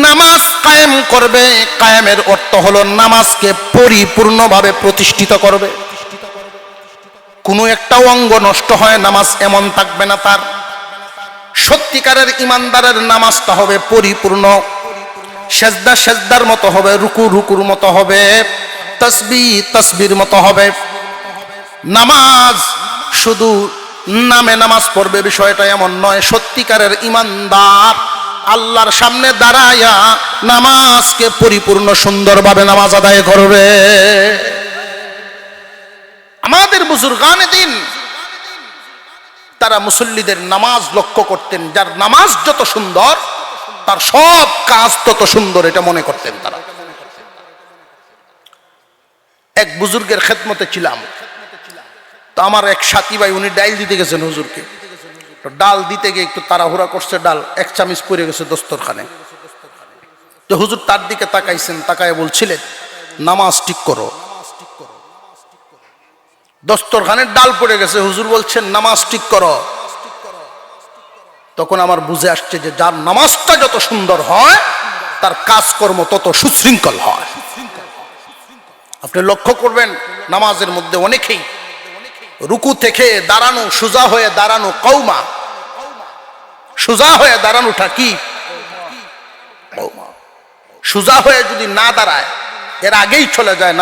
নামাজ কায়েম করবে। কায়েমের অর্থ হলো নামাজকে পরিপূর্ণভাবে প্রতিষ্ঠিত করবে। কোনো একটা অঙ্গ নষ্ট হয় নামাজ এমন থাকবে না তার। সত্যিকারের ঈমানদারের নামাজটা হবে পরিপূর্ণ। সেজদা সেজদার মতো হবে, রুকু রুকুর মতো হবে, তাসবিহ তাসবির মতো হবে। নামাজ শুধু নামে নামাজ পড়বে বিষয়টা এমন নয়। সত্যিকারের ঈমানদার আল্লাহর সামনে দাঁড়ায়া নামাজকে পরিপূর্ণ সুন্দরভাবে নামাজ আদায় করবে। আমাদের বুজুর্গানে দিন তারা মুসল্লিদের নামাজ লক্ষ্য করতেন। যার নামাজ যত সুন্দর তার সব কাজ তত সুন্দর, এটা মনে করতেন তারা। এক বুজুর্গের খেদমতে ছিলাম, তো আমার এক সাথী ভাই, উনি ডাল দিতে গেছেন হুজুরকে। তো ডাল দিতে গিয়ে একটু তাড়াহুড়া করছে, ডাল 1 চামচ পড়ে গেছে দস্তরখানে। তো হুজুর তার দিকে তাকাইছেন, তাকায় বলছিলেন, নামাজ ঠিক করো। দস্তরখানের ডাল পড়ে গেছে, হুজুর বলছেন নামাজ ঠিক করো। তখন আমার বুঝে আসছে যে যার নামাজটা যত সুন্দর হয় তার কাজকর্ম তত সুশৃঙ্খল হয়। আপনি লক্ষ্য করবেন নামাজের মধ্যে অনেকেই রুকু থেকে দাঁড়ানো, সোজা হয়ে দাঁড়ানো, কওমা, সোজা হয়ে দাঁড়ানোটা কি? সোজা হয়ে যদি না দাঁড়ায় এর আগেই চলে যায়,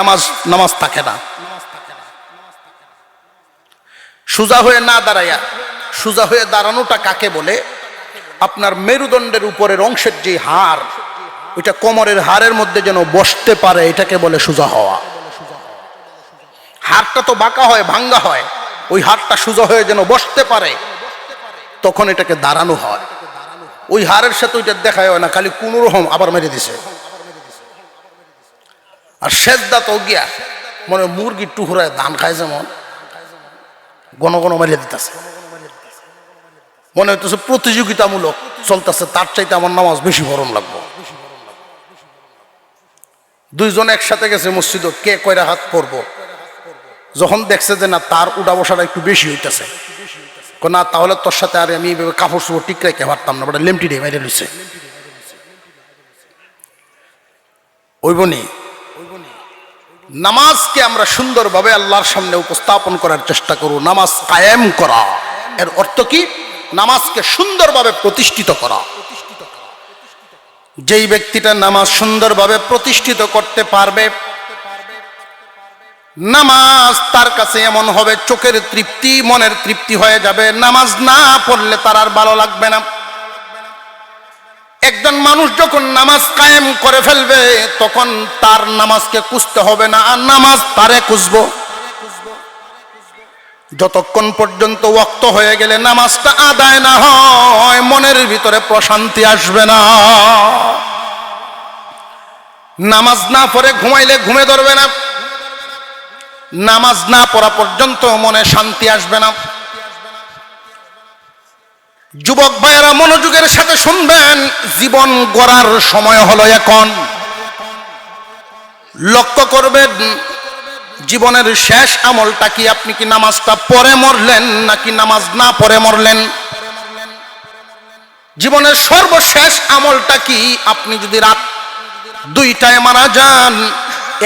নামাজ থাকে না। সোজা হয়ে না দাঁড়ায়া সোজা হয়ে দাঁড়ানোটা কাকে বলে? আপনার মেরুদণ্ডের উপরের অংশের যে হাড়, ওইটা কোমরের হাড়ের মধ্যে যেন বসতে পারে, এটাকে বলে সোজা হওয়া। হাড়টা তো বাঁকা হয়, ভাঙ্গা হয়, ওই হাড়টা সোজা হয়ে যেন বসতে পারে, তখন এটাকে দাঁড়ানো হয়। ওই হাড়ের সাথে ওইটা দেখায় হয় না, খালি কোন রকম আবার মেরে দিছে। আর সেজদা তো গিয়া মনে মুরগির টুকরায় ধান খায় যেমন ঘন ঘন মেরে দিতেছে, মনে হইতেছে প্রতিযোগিতামূলক চলতেছে, তার চাইতে আমার নামাজ বেশি গরম লাগবে। দুইজন একসাথে গেছে মসজিদে, কে কয়টা হাত পড়বো, যখন দেখছে যে না তার উঠা বসাটা একটু বেশি হইতেছে, না তাহলে তোর সাথে আর আমি কাপড় চোপড় ঠিক রেখে পারতাম না, ওটা লেমটি দিয়ে মেরে লইছে। ওইবনি নামাজকে আমরা সুন্দরভাবে আল্লাহর সামনে উপস্থাপন করার চেষ্টা করব। নামাজ কায়েম করা এর অর্থ কি? নামাজকে সুন্দরভাবে প্রতিষ্ঠিত করা। যেই ব্যক্তিটা নামাজ সুন্দরভাবে প্রতিষ্ঠিত করতে পারবে, নামাজ তার কাছে এমন হবে চোখের তৃপ্তি, মনের তৃপ্তি হয়ে যাবে। নামাজ না পড়লে তার আর ভালো লাগবে না। একজন মানুষ যখন নামাজ কায়েম করে ফেলবে, তখন তার নামাজকে খুঁজতে হবে না, আর নামাজ তারে খুঁজবো। যতক্ষণ পর্যন্ত ওয়াক্ত হয়ে গেলে নামাজটা আদায় না হয়, মনের ভিতরে প্রশান্তি আসবে না। নামাজ না পড়ে ঘুমাইলে ঘুমে ধরবে না, নামাজ না পড়া পর্যন্ত মনে শান্তি আসবে না। যুবক ভাইয়েরা মনোযোগের সাথে শুনবেন, জীবন গড়ার সময় হলো এখন। লক্ষ্য করবেন জীবনের শেষ আমলটা কি? আপনি কি নামাজটা পড়ে মরলেন নাকি নামাজ না পড়ে মরলেন? জীবনের সর্বশেষ আমলটা কি? আপনি যদি রাত 2টায় মারা যান,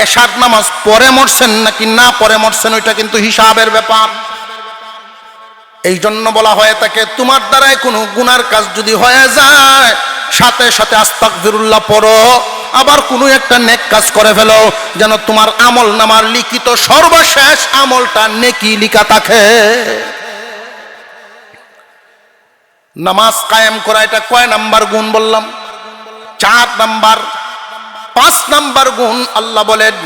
এশার নামাজ পড়ে মরছেন নাকি না পড়ে মরছেন, ওইটা কিন্তু হিসাবের ব্যাপার। এই জন্য বলা হয়ে থাকে, তোমার দ্বারাই কোনো গুনার কাজ যদি হয়ে যায়, সাথে সাথে আস্তাগফিরুল্লাহ পড়ো, আবার কোনো একটা নেক কাজ করে ফেলো, যেন তোমার আমল নামার লিখিত সর্বশেষ আমলটা নেকি লিখা থাকে। নামাজ কায়েম করা এটা কয় নাম্বার গুণ বললাম? 4 নাম্বার। 5 নাম্বার গুণ আল্লাহ বলেন,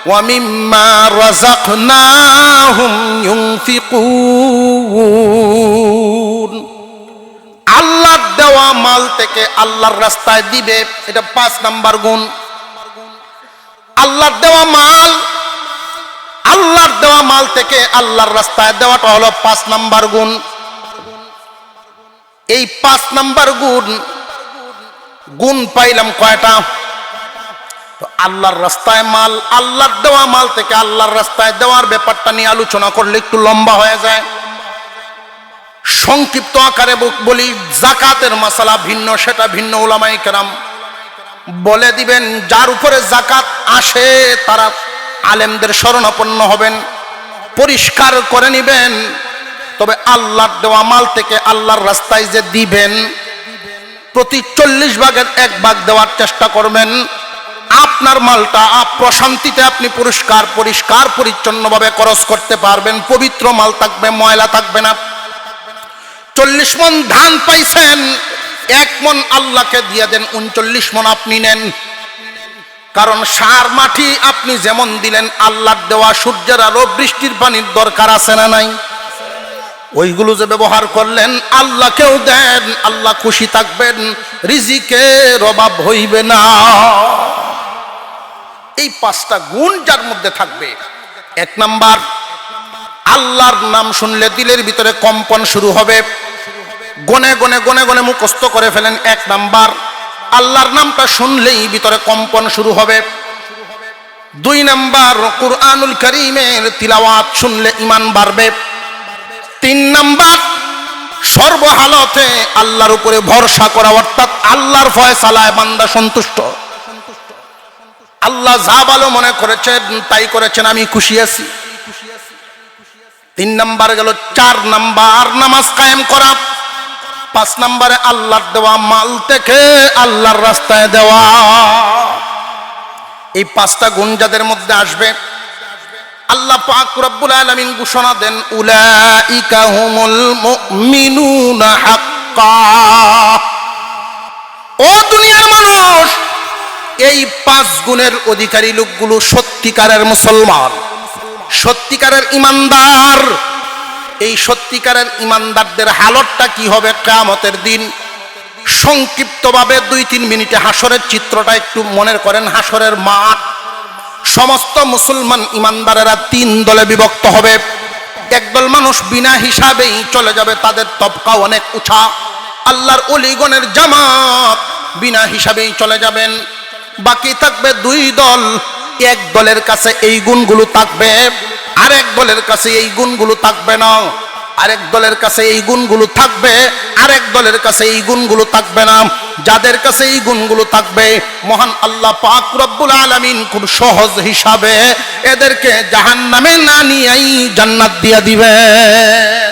ওয়া মিম্মা রাযাকনাহুম ইউনফিকুন। আল্লাহর দেওয়া মাল থেকে আল্লাহর রাস্তায় দিবে, এটা 5 নাম্বার গুণ। আল্লাহর দেওয়া মাল, আল্লাহর দেওয়া মাল থেকে আল্লাহর রাস্তায় দেওয়াটা হলো 5 নাম্বার গুণ। এই 5 নাম্বার গুণ পাইলাম কয়টা? আল্লাহর রাস্তায় মাল, আল্লাহর দেওয়া মাল থেকে আল্লাহর রাস্তায় দেওয়ার ব্যাপারটা নিয়ে আলোচনা করলে একটু লম্বা হয়ে যায়। সংক্ষিপ্ত আকারে বলি, যাকাতের মাসালা ভিন্ন, সেটা ভিন্ন উলামায়ে কেরাম বলে দিবেন। যার উপরে যাকাত আসে তারা আলেমদের শরণাপন্ন হবেন, পরিষ্কার করে নিবেন। তবে আল্লাহর দেওয়া মাল থেকে আল্লাহর রাস্তায় যে দিবেন, প্রতি 40 ভাগের 1 ভাগ দেওয়ার চেষ্টা করবেন। আপনার মালটা প্রশান্তিতে আপনি পরিষ্কার পরিচ্ছন্নভাবে খরচ করতে পারবেন, পবিত্র মাল থাকবে, ময়লা থাকবে না। 40 মণ ধান পাইছেন, 1 মণ আল্লাহকে দিয়ে দেন, 39 মণ আপনি নেন। কারণ সার মাটি আপনি যেমন দিলেন, আল্লাহর দেওয়া সূর্যের আলো, বৃষ্টির পানির দরকার আছে না নাই? ওইগুলো যে ব্যবহার করলেন, আল্লাহকেও দেন, আল্লাহ খুশি থাকবেন, রিজিকের অভাব হইবে না। এই 5টা গুণ যার মধ্যে থাকবে, 1 নাম্বার, আল্লাহর নাম শুনলে দিলের ভিতরে কম্পন শুরু হবে, গনে গনে গনে গনে মুখস্থ করে ফেলেন। 1 নাম্বার, আল্লাহর নামটা শুনলেই ভিতরে কম্পন শুরু হবে। 2 নাম্বার, কুরআনুল কারীমের তিলাওয়াত শুনলে ঈমান বাড়বে। 3 নাম্বার, সর্বহালতে আল্লাহর উপরে ভরসা করা, অর্থাৎ আল্লাহর ফয়সালায় বান্দা সন্তুষ্ট। আল্লাহ যা ভালো মনে করেছেন তাই করেছেন, আমি খুশি আছি। 3 নাম্বার গেল। 4 নাম্বার, নামাজ কায়েম করা। 5 নাম্বারে আল্লাহর দেওয়া মাল থেকে আল্লাহর রাস্তায় দেওয়া। এই 5টা গুণ যাদের মধ্যে আসবে, আল্লাহ পাক রব্বুল আলামিন ঘোষণা দেন, উলাইকা হুমুল মুমিনুনা হাক্কা। ও দুনিয়ার মানুষ, এই 5 গুণের অধিকারী লোকগুলো সত্যিকারের মুসলমান, সত্যিকারের ইমানদার। এই সত্যিকারের ইমানদারদের হালতটা কি হবে কিয়ামতের দিন? সংক্ষিপ্তভাবে 2-3 মিনিটে হাসরের চিত্রটা একটু মনে করেন। হাসরের মাঠ, সমস্ত মুসলমান ইমানদারেরা 3 দলে বিভক্ত হবে। একদল মানুষ বিনা হিসাবেই চলে যাবে, তাদের তবকা অনেক উঁচা। আল্লাহর ওলিগণের জামাত বিনা হিসাবেই চলে যাবেন। বাকি থাকবে 2 দল। এক দলের কাছে এই গুণগুলো থাকবে, আরেক দলের কাছে এই গুণগুলো থাকবে না। আরেক দলের কাছে এই গুণগুলো থাকবে, আরেক দলের কাছে এই গুণগুলো থাকবে না। যাদের কাছে এই গুণগুলো থাকবে, মহান আল্লাহ পাক রব্বুল আলামিন খুব সহজ হিসাবে এদেরকে জাহান্নামে না নিয়েই জান্নাত দিয়ে দিবেন।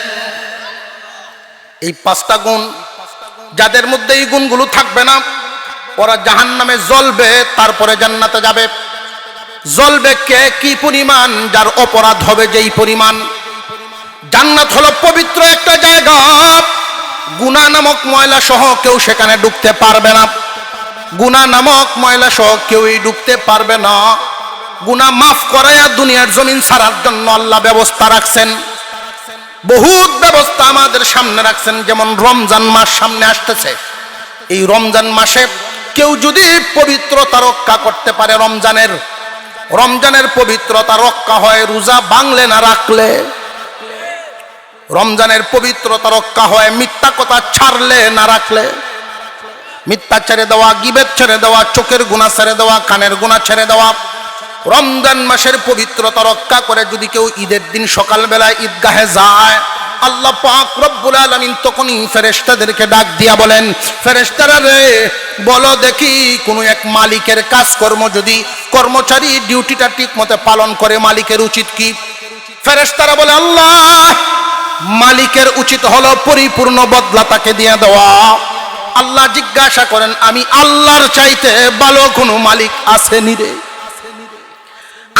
এই 5টা গুণ, যাদের মধ্যে এই গুণগুলো থাকবে না, ওরা জাহান্নামে জ্বলবে, তারপরে জান্নাতে যাবে। জ্বলবে কে? কি পরিমাণ? যার অপরাধ হবে যেই পরিমাণ। জান্নাত হলো পবিত্র একটা জায়গা, গুনাহ নামক ময়লা সহ কেউ সেখানে ঢুকতে পারবে না। গুনাহ নামক ময়লা সহ কেউই ঢুকতে পারবে না। গুনাহ মাফ করায়া দুনিয়ার জমিন ছাড়ার জন্য আল্লাহ ব্যবস্থা রাখছেন, বহুত ব্যবস্থা আমাদের সামনে রাখছেন। যেমন রমজান মাস সামনে আসতেছে, এই রমজান মাসে কেউ যদি পবিত্রতা রক্ষা করতে পারে, রমজানের পবিত্রতা রক্ষা হয় রোজা ভাঙলে না রাখলে। রমজানের পবিত্রতা রক্ষা হয় মিথ্যা কথা ছাড়লে না রাখলে। মিথ্যা ছেড়ে দেওয়া, গীবত ছেড়ে দেওয়া, চোখের গুনাহ ছেড়ে দেওয়া, কানের গুনাহ ছেড়ে দেওয়া। রমজান মাসের পবিত্রতা রক্ষা করে যদি কেউ ঈদের দিন সকালবেলায় ঈদগাহে যায়, আল্লাহ পাক রব্বুল আলামিন তখনই ফেরেশতাদেরকে ডাক দিয়া বলেন, ফেরেশতারা রে, বলো দেখি কোন এক মালিকের কাজকর্ম যদি কর্মচারী ডিউটিটা ঠিকমতো পালন করে, মালিকের উচিত কি? ফেরেশতারা বলে, আল্লাহ, মালিকের উচিত হলো পরিপূর্ণ বদলা তাকে দিয়ে দেওয়া। আল্লাহ জিজ্ঞাসা করেন, আমি আল্লাহর চাইতে ভালো কোনো মালিক আসেনি রে?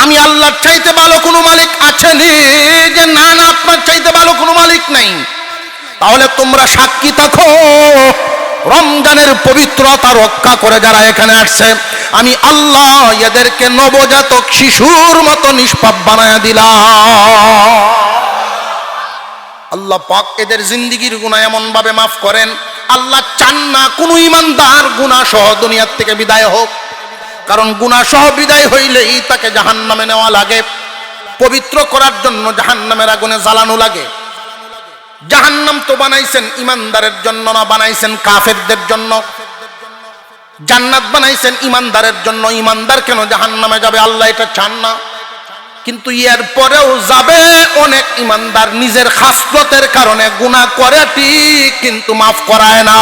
আমি আল্লাহর চাইতে ভালো কোনো মালিক আছেনি? যে না না, আপনার চাইতে ভালো কোনো মালিক নাই। তাহলে তোমরা সাক্ষী থাকো, রমজানের পবিত্রতা রক্ষা করে যারা এখানে আসছে, আমি আল্লাহ এদেরকে নবজাতক শিশুর মতো নিষ্পাপ বানায়া দিলাম। আল্লাহ পাক এদের জিন্দেগির গুনাহ এমন ভাবে মাফ করেন, আল্লাহ চান না কোনো ইমানদার গুনাহ সহ দুনিয়ার থেকে বিদায় হোক। কারণ গুনাহ সহ বিদায় হইলেই তাকে জাহান্নামে নেওয়া লাগে। পবিত্র করার জন্য জাহান্নামের আগুনে জ্বালানো লাগে। জাহান্নাম তো বানাইছেন ইমানদারের জন্য না, বানাইছেন কাফেরদের জন্য। জান্নাত বানাইছেন ইমানদারের জন্য। ইমানদার কেন জাহান্নামে যাবে? আল্লাহ এটা চান না। কিন্তু এর পরেও যাবে অনেক ইমানদার, নিজের খাসলতের কারণে গুনাহ করে ঠিক, কিন্তু মাফ করায় না,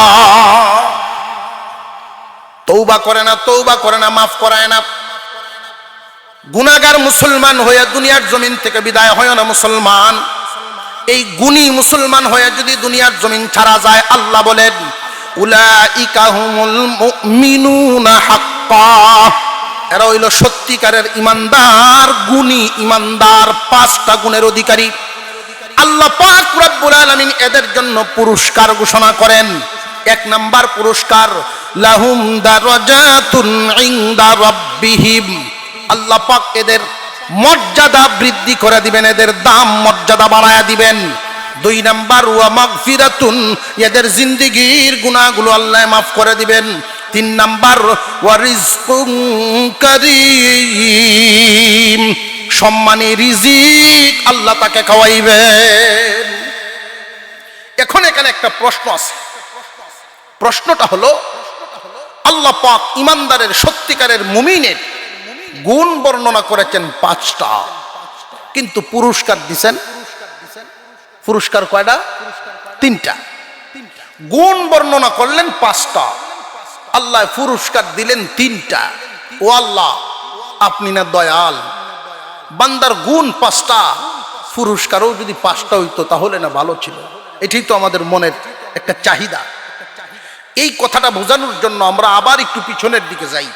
তওবা করে না, মাফ করায় না। গুনাহগার মুসলমান হয়ে দুনিয়ার জমিন থেকে বিদায় হয় না মুসলমান। এই গুণী মুসলমান হয়ে যদি দুনিয়ার জমিন ছাড়া যায়, আল্লাহ বলেন, উলাইকা হুমুল মুমিনুনা হাক্কা, এরা হইল সত্যিকারের ইমানদার, গুণী ইমানদার, 5টা গুণের অধিকারী। আল্লাহ পাক রব্বুল আলামিন এদের জন্য পুরস্কার ঘোষণা করেন। 1 নাম্বার পুরস্কার, লাহুম দারাজাতুন ইনদা রাব্বিহিম, আল্লাহ পাক এদের মর্যাদা বৃদ্ধি করে দিবেন, এদের দাম মর্যাদা বাড়ায়া দিবেন। 2 নাম্বার, ওয়া মাগফিরাতুন, এদের জিন্দেগীর গুনাহগুলো আল্লাহ মাফ করে দিবেন। 3 নাম্বার, ওয়া রিজকুন কারীম, সম্মানী রিজিক আল্লাহ তাকে খাওয়াইবেন। এখন এখানে একটা প্রশ্ন আছে। প্রশ্নটা হলো, আল্লাহ পাক ইমানদারের, সত্যিকারের মুমিনের গুণ বর্ণনা করেছেন 5টা, কিন্তু পুরস্কার দিবেন, পুরস্কার কয়টা? 3টা। গুণ বর্ণনা করলেন 5টা, আল্লাহ পুরস্কার দিলেন 3টা। ও আল্লাহ, আপনি না দয়াল, বান্দার গুণ 5টা, পুরস্কারও যদি 5টা হইতো তাহলে না ভালো ছিল। এটাই তো আমাদের মনের একটা চাহিদা। এই কথাটা বোঝানোর জন্য আমরা আবার একটু পিছনের দিকে যাই।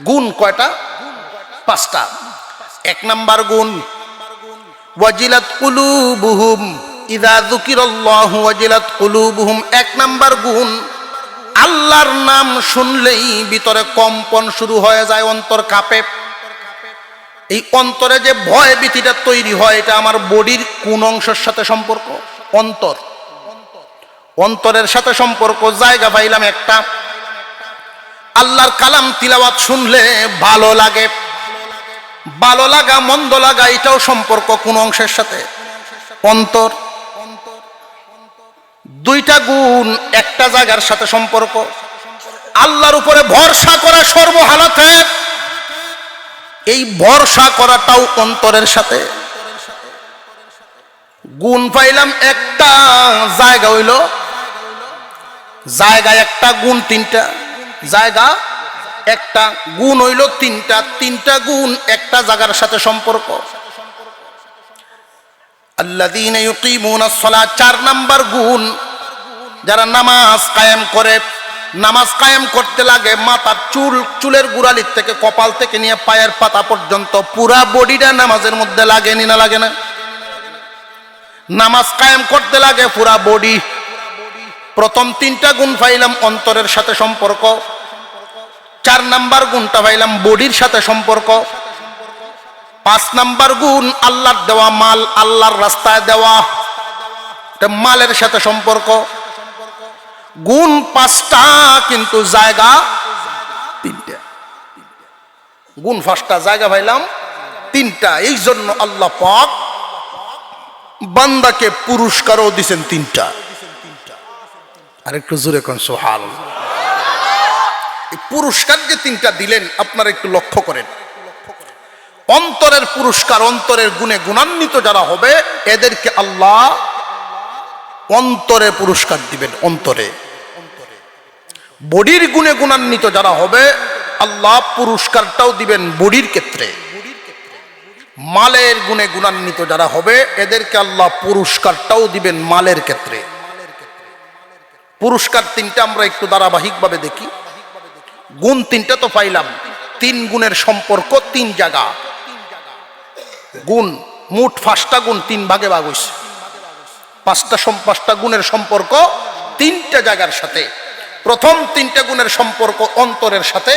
গুণ কয়টা? 5টা। 1 নাম্বার গুণ, ওয়াজিলাত কুলুবুহুম ইযা যুকিরাল্লাহু ওয়াজিলাত কুলুবুহুম। 1 নাম্বার গুণ, আল্লাহর নাম শুনলেই ভিতরে কম্পন শুরু হয়ে যায়, অন্তর কাঁপে। এই অন্তরে যে ভয় ভীতিটা তৈরি হয়, এটা আমার বডির কোন অংশের সাথে সম্পর্ক? অন্তর। অন্তরের সাথে সম্পর্ক। জায়গা পাইলাম একটা, আল্লাহর কালাম তিলাওয়াত শুনলে ভালো লাগে। ভালো লাগা মন্দ লাগা এটাও সম্পর্ক কোন অংশের সাথে? অন্তর। দুইটা গুণ একটা জায়গার সাথে সম্পর্ক। আল্লাহর উপরে ভরসা করা সর্বহালাতে, এই ভরসা করাটাও অন্তরের সাথে। গুণ পাইলাম একটা, জায়গা হইল জায়গা একটা, গুণ তিনটা। জায়গা একটা, গুণ হইল তিনটা। তিনটা গুণ একটা জায়গার সাথে সম্পর্ক। আল্লাযীনা ইউকিমুনাস সালাত, 4 নাম্বার গুণ, যারা নামাজ কায়েম করে। নামাজ কায়েম করতে লাগে মাথার চুলের গোড়ালির থেকে কপাল থেকে নিয়ে পায়ের পাতা পর্যন্ত পুরা বডিটা নামাজের মধ্যে লাগে, না লাগে না? নামাজ কায়েম করতে লাগে পুরা বডি। প্রথম 3টা গুণ পাইলাম অন্তরের সাথে সম্পর্ক। 4 নাম্বার গুণটা পাইলাম বডির সাথে সম্পর্ক। 5 নাম্বার গুণ আল্লাহর দেওয়া মাল, আল্লাহর রাস্তায় দেওয়া, মালের সাথে সম্পর্ক। গুণ 5টা, কিন্তু জায়গা 3টা। গুণ 5টা, জায়গা পাইলাম 3টা। এই জন্য আল্লাহ পাক বান্দাকে পুরস্কারও দিয়েছেন 3টা। আর একটু জোরে কোন সুবহানাল্লাহ। এই পুরস্কার যে 3টা দিলেন, আপনারা একটু লক্ষ্য করেন। অন্তরের পুরস্কার, অন্তরের গুণে গুণান্বিত যারা হবে এদেরকে আল্লাহ অন্তরে পুরস্কার দিবেন। অন্তরে। বডির গুণে গুণান্বিত যারা হবে আল্লাহ পুরস্কারটাও দিবেন বডির ক্ষেত্রে। মালের গুণে গুণান্বিত যারা হবে এদেরকে আল্লাহ পুরস্কারটাও দিবেন মালের ক্ষেত্রে। পুরস্কার 3টা আমরা একটু ধারাবাহিকভাবে দেখি। গুণ 3টা তো পাইলাম, 3 গুণের সম্পর্ক 3 জায়গা। গুণ মোট 5টা গুণ 3 ভাগে ভাগ হইছে। 5টা গুণের সম্পর্ক 3টা জায়গার সাথে। প্রথম 3টা গুণের সম্পর্ক অন্তরের সাথে,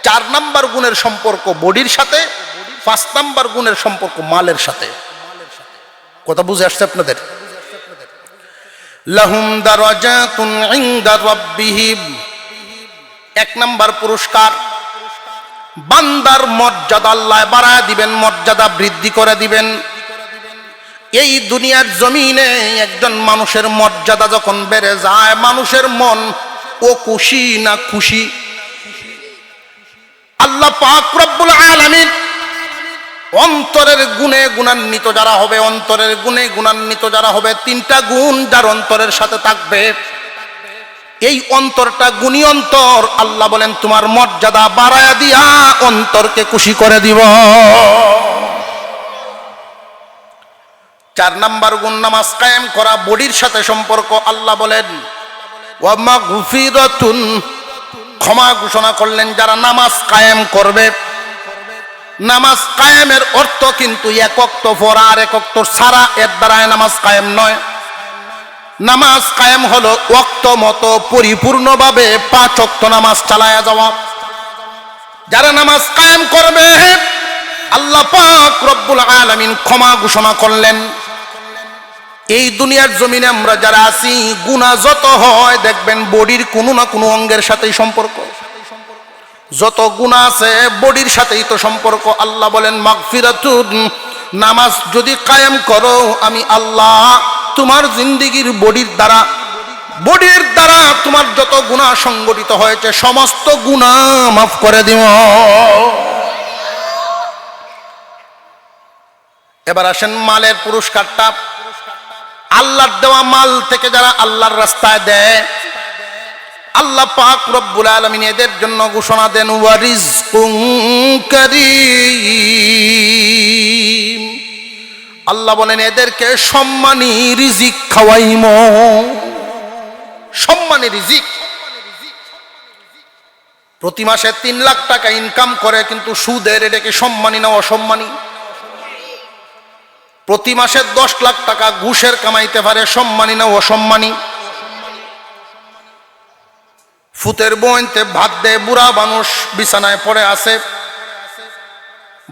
4 নাম্বার গুণের সম্পর্ক বডির সাথে, 5 নাম্বার গুণের সম্পর্ক মালের সাথে। কথা বুঝে আসছে আপনাদের? লাহুম দারাজাতুন ইনদা রাব্বিহিম, 1 নাম্বার পুরস্কার, বান্দার মর্যাদা আল্লাহ বাড়ায় দিবেন, মর্যাদা বৃদ্ধি করে দিবেন। এই দুনিয়ার জমিনে একজন মানুষের মর্যাদা যখন বেড়ে যায়, মানুষের মন ও খুশি না খুশি? আল্লাহ পাক রব্বুল আলামিন অন্তরের গুণে গুণান্বিত যারা হবে, অন্তরের গুণে গুণান্বিত যারা হবে, 3টা গুণ যার অন্তরের সাথে থাকবে, এই অন্তরটা গুণী অন্তর, আল্লাহ বলেন তোমার মর্যাদা বাড়ায়া দিয়া অন্তরকে খুশি করে দিব। 4 নাম্বার গুণ নামাজ কায়েম করা, বডির সাথে সম্পর্ক। আল্লাহ বলেন ওয়া মাগফিরাতুন, ক্ষমা ঘোষণা করলেন যারা নামাজ কায়েম করবে। নামাজ কায়েমের অর্থ কিন্তু 1 ওয়াক্ত পড়া আর 1 ওয়াক্ত ছাড়া, এর দ্বারা নামাজ কায়েম নয়। নামাজ কায়েম হলো ওয়াক্ত মতো পরিপূর্ণভাবে 5 ওয়াক্ত নামাজ চালায়া যাওয়া। যারা নামাজ কায়েম করবে আল্লাহ পাক রব্বুল আলামিন ক্ষমা ঘোষণা করলেন। এই দুনিয়ার জমিনে আমরা যারা আছি, গুনাহ যত হয় দেখবেন বডির কোনো না কোনো অঙ্গের সাথেই সম্পর্ক। যত গুনাহ আছে বডির সাথেই তো সম্পর্ক। আল্লাহ বলেন মাগফিরাতুন, নামাজ যদি কায়েম করো আমি আল্লাহ তোমার জিন্দেগির বডির দ্বারা তোমার যত গুনাহ সংগঠিত হয়েছে সমস্ত গুনাহ মাফ করে দিব। এবার আসেন মালের পুরস্কারটা। আল্লাহর দেওয়া মাল থেকে যারা আল্লাহর রাস্তায় দেয়, আল্লাহ পাক রব্বুল আলামিন এদের জন্য ঘোষণা দেন ওয়া রিজকুন কারীম। আল্লাহ বলেন এদেরকে সম্মানী রিজিক খাওয়াইমো। সম্মানী রিজিক। প্রতি মাসে 3 লাখ টাকা ইনকাম করে, কিন্তু সুদের, এটাকে সম্মানী না অসম্মানী? প্রতি মাসে 10 লাখ টাকা ঘুষের কামাইতে পারে, সম্মানী না অসম্মানী? ফুতের বইতে ভাত দেয়, বুড়া মানুষ বিছানায় পড়ে আছে,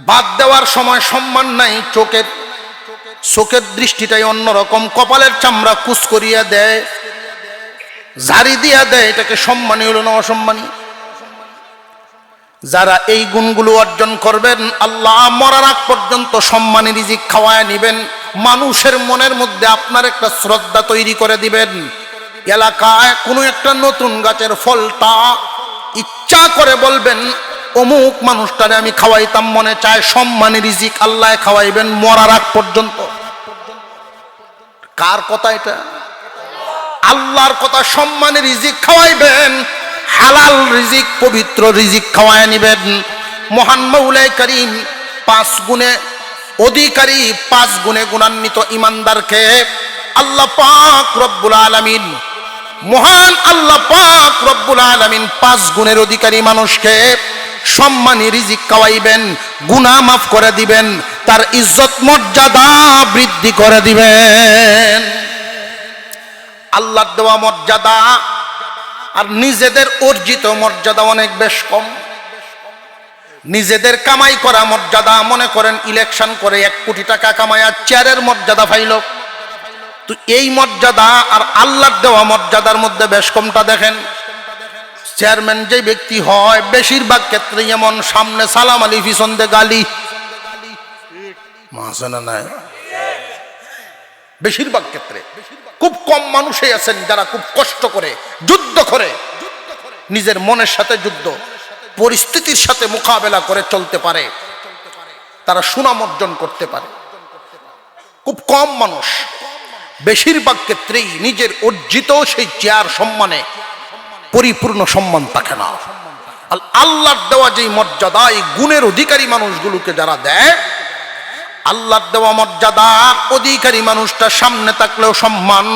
ভাত দেওয়ার সময় সম্মান নাই, চোখের দৃষ্টিটাই অন্যরকম, কপালের চামড়া কুচ করিয়া দেয়, ঝাড়ি দিয়া দেয়, এটাকে সম্মানী হলো না অসম্মানী? যারা এই গুণগুলো অর্জন করবেন, আল্লাহ মরার আগ পর্যন্ত সম্মানী রিজিক খাওয়ায় নিবেন। মানুষের মনের মধ্যে আপনার একটা শ্রদ্ধা তৈরি করে দিবেন। এলাকায় কোনো একটা নতুন গাছের ফলটা ইচ্ছা করে বলবেন, অমুক মানুষটারে আমি খাওয়াইতাম, মনে চায়, সম্মানী রিজিক আল্লাহ খাওয়াইবেন মরার আগ পর্যন্ত। কার কথা এটা? আল্লাহর কথা। সম্মানী রিজিক খাওয়াইবেন, হালাল রিজিক, পবিত্র রিজিক খাওয়ায় নিবেন। মহান মৌলাই করিম 5 গুণে অধিকারী, 5 গুণে গুণান্বিত ইমানদারকে আল্লাহ পাক রব্বুল আলামিন, মহান আল্লাহ পাক রব্বুল আলামিন 5 গুণের অধিকারী মানুষকে সম্মানী রিজিক খাওয়াইবেন, গুনাহ মাফ করে দিবেন, তার ইজ্জত মর্যাদা বৃদ্ধি করে দিবেন। আল্লাহর দেওয়া মর্যাদা আর নিজেদের অর্জিত মর্যাদা অনেক বেশ কম। নিজেদের কামাই করা মর্যাদা, মনে করেন ইলেকশন করে 1 কোটি টাকা কামায়া চেয়ারের মর্যাদা পাইল, তো এই মর্যাদা আর আল্লাহর দেওয়া মর্যাদার মধ্যে বেশ কমটা দেখেন। চেয়ারম্যান যে ব্যক্তি হয়, বেশিরভাগ ক্ষেত্রে এমন, সামনে সালাম আলী, পিছন দিয়ে গালি, মাসনা নাই? বেশিরভাগ ক্ষেত্রে খুব কম মানুষই আছেন যারা খুব কষ্ট করে, যুদ্ধ করে, নিজের মনের সাথে যুদ্ধ, পরিস্থিতির সাথে মোকাবেলা করে চলতে পারে, তারা সুনাম অর্জন করতে পারে। খুব কম মানুষ। বেশিরভাগ ক্ষেত্রেই নিজের অর্জিত সেই চেয়ার সম্মানে পরিপূর্ণ সম্মান থাকে না। আল্লাহর দেওয়া যেই মর্যাদা, এই গুণের অধিকারী মানুষগুলোকে যারা দেয়, আল্লাহর দেওয়া মর্যাদা অধিকারী মানুষটা সামনে থাকলেও সম্মান,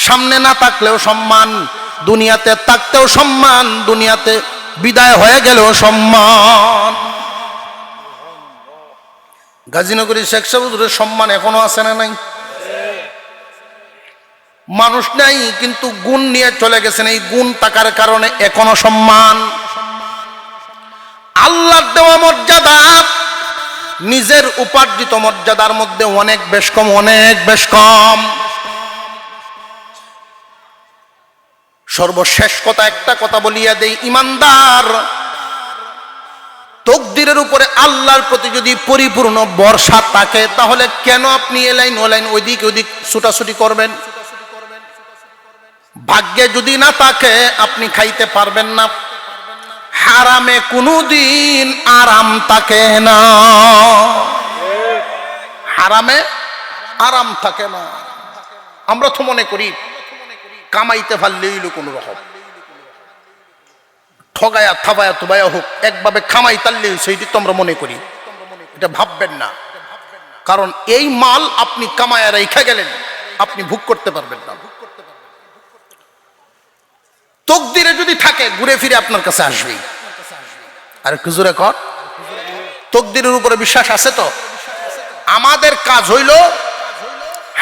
সামনে না থাকলেও সম্মান, দুনিয়াতে থাকতেও সম্মান, দুনিয়াতে বিদায় হয়ে গেলেও সম্মান। গাজীনগরী শেখ সাহেবের সম্মান এখনো আছে না নাই? মানুষ নাই, কিন্তু গুণ নিয়ে চলে গেছেন, এই গুণ থাকার কারণে এখনো সম্মান। আল্লাহর দেওয়া মর্যাদা নিজের উপার্জিত মর্যাদার মধ্যে অনেক বেশ কম, অনেক বেশ কম। সর্বশেষ কথা, একটা কথা বলিয়া দেই, ইমানদার তকদিরের উপরে আল্লাহর প্রতি যদি পরিপূর্ণ ভরসা থাকে, তাহলে কেন আপনি এ লাইন ও লাইন, ওইদিক ওইদিক ছুটাছুটি করবেন? ভাগ্যে যদি না থাকে আপনি খাইতে পারবেন না। হারামে কোনোদিন আরাম থাকে না, হারামে আরাম থাকে না। আমরা তো মনে করি কামাইতে পারলেই কোন রকম, ঠগায়া থাবায়া তুবায়া হোক, একভাবে খামাই তাল্লেই সেইটি তো আমরা মনে করি। এটা ভাববেন না, কারণ এই মাল আপনি কামায়া রেখে গেলেন, আপনি ভোগ করতে পারবেন না। তকদিরে যদি থাকে ঘুরে ফিরে আপনার কাছে আসবেই। আর একটু জোরে কর, তকদিরের উপরে বিশ্বাস আছে তো? আমাদের কাজ হইল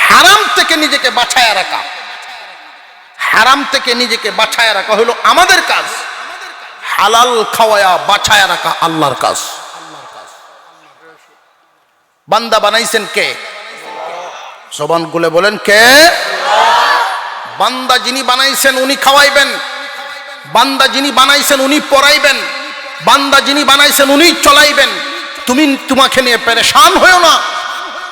হারাম থেকে নিজেকে বাঁচায় রাখা, হারাম থেকে নিজেকে বাঁচায় রাখা হইল আমাদের কাজ, হালাল খাওয়ায়া বাঁচায় রাখা আল্লাহর কাজ। বান্দা বানাইছেন কে? জবান খুলে বলেন কে? বান্দা যিনি বানাইছেন উনি খাওয়াইবেন, বান্দা যিনি বানাইছেন উনি পড়াইবেন, বান্দা যিনি বানাইছেন উনি চলাইবেন। তুমি তোমাকে নিয়ে পেরেশান হয়েও না,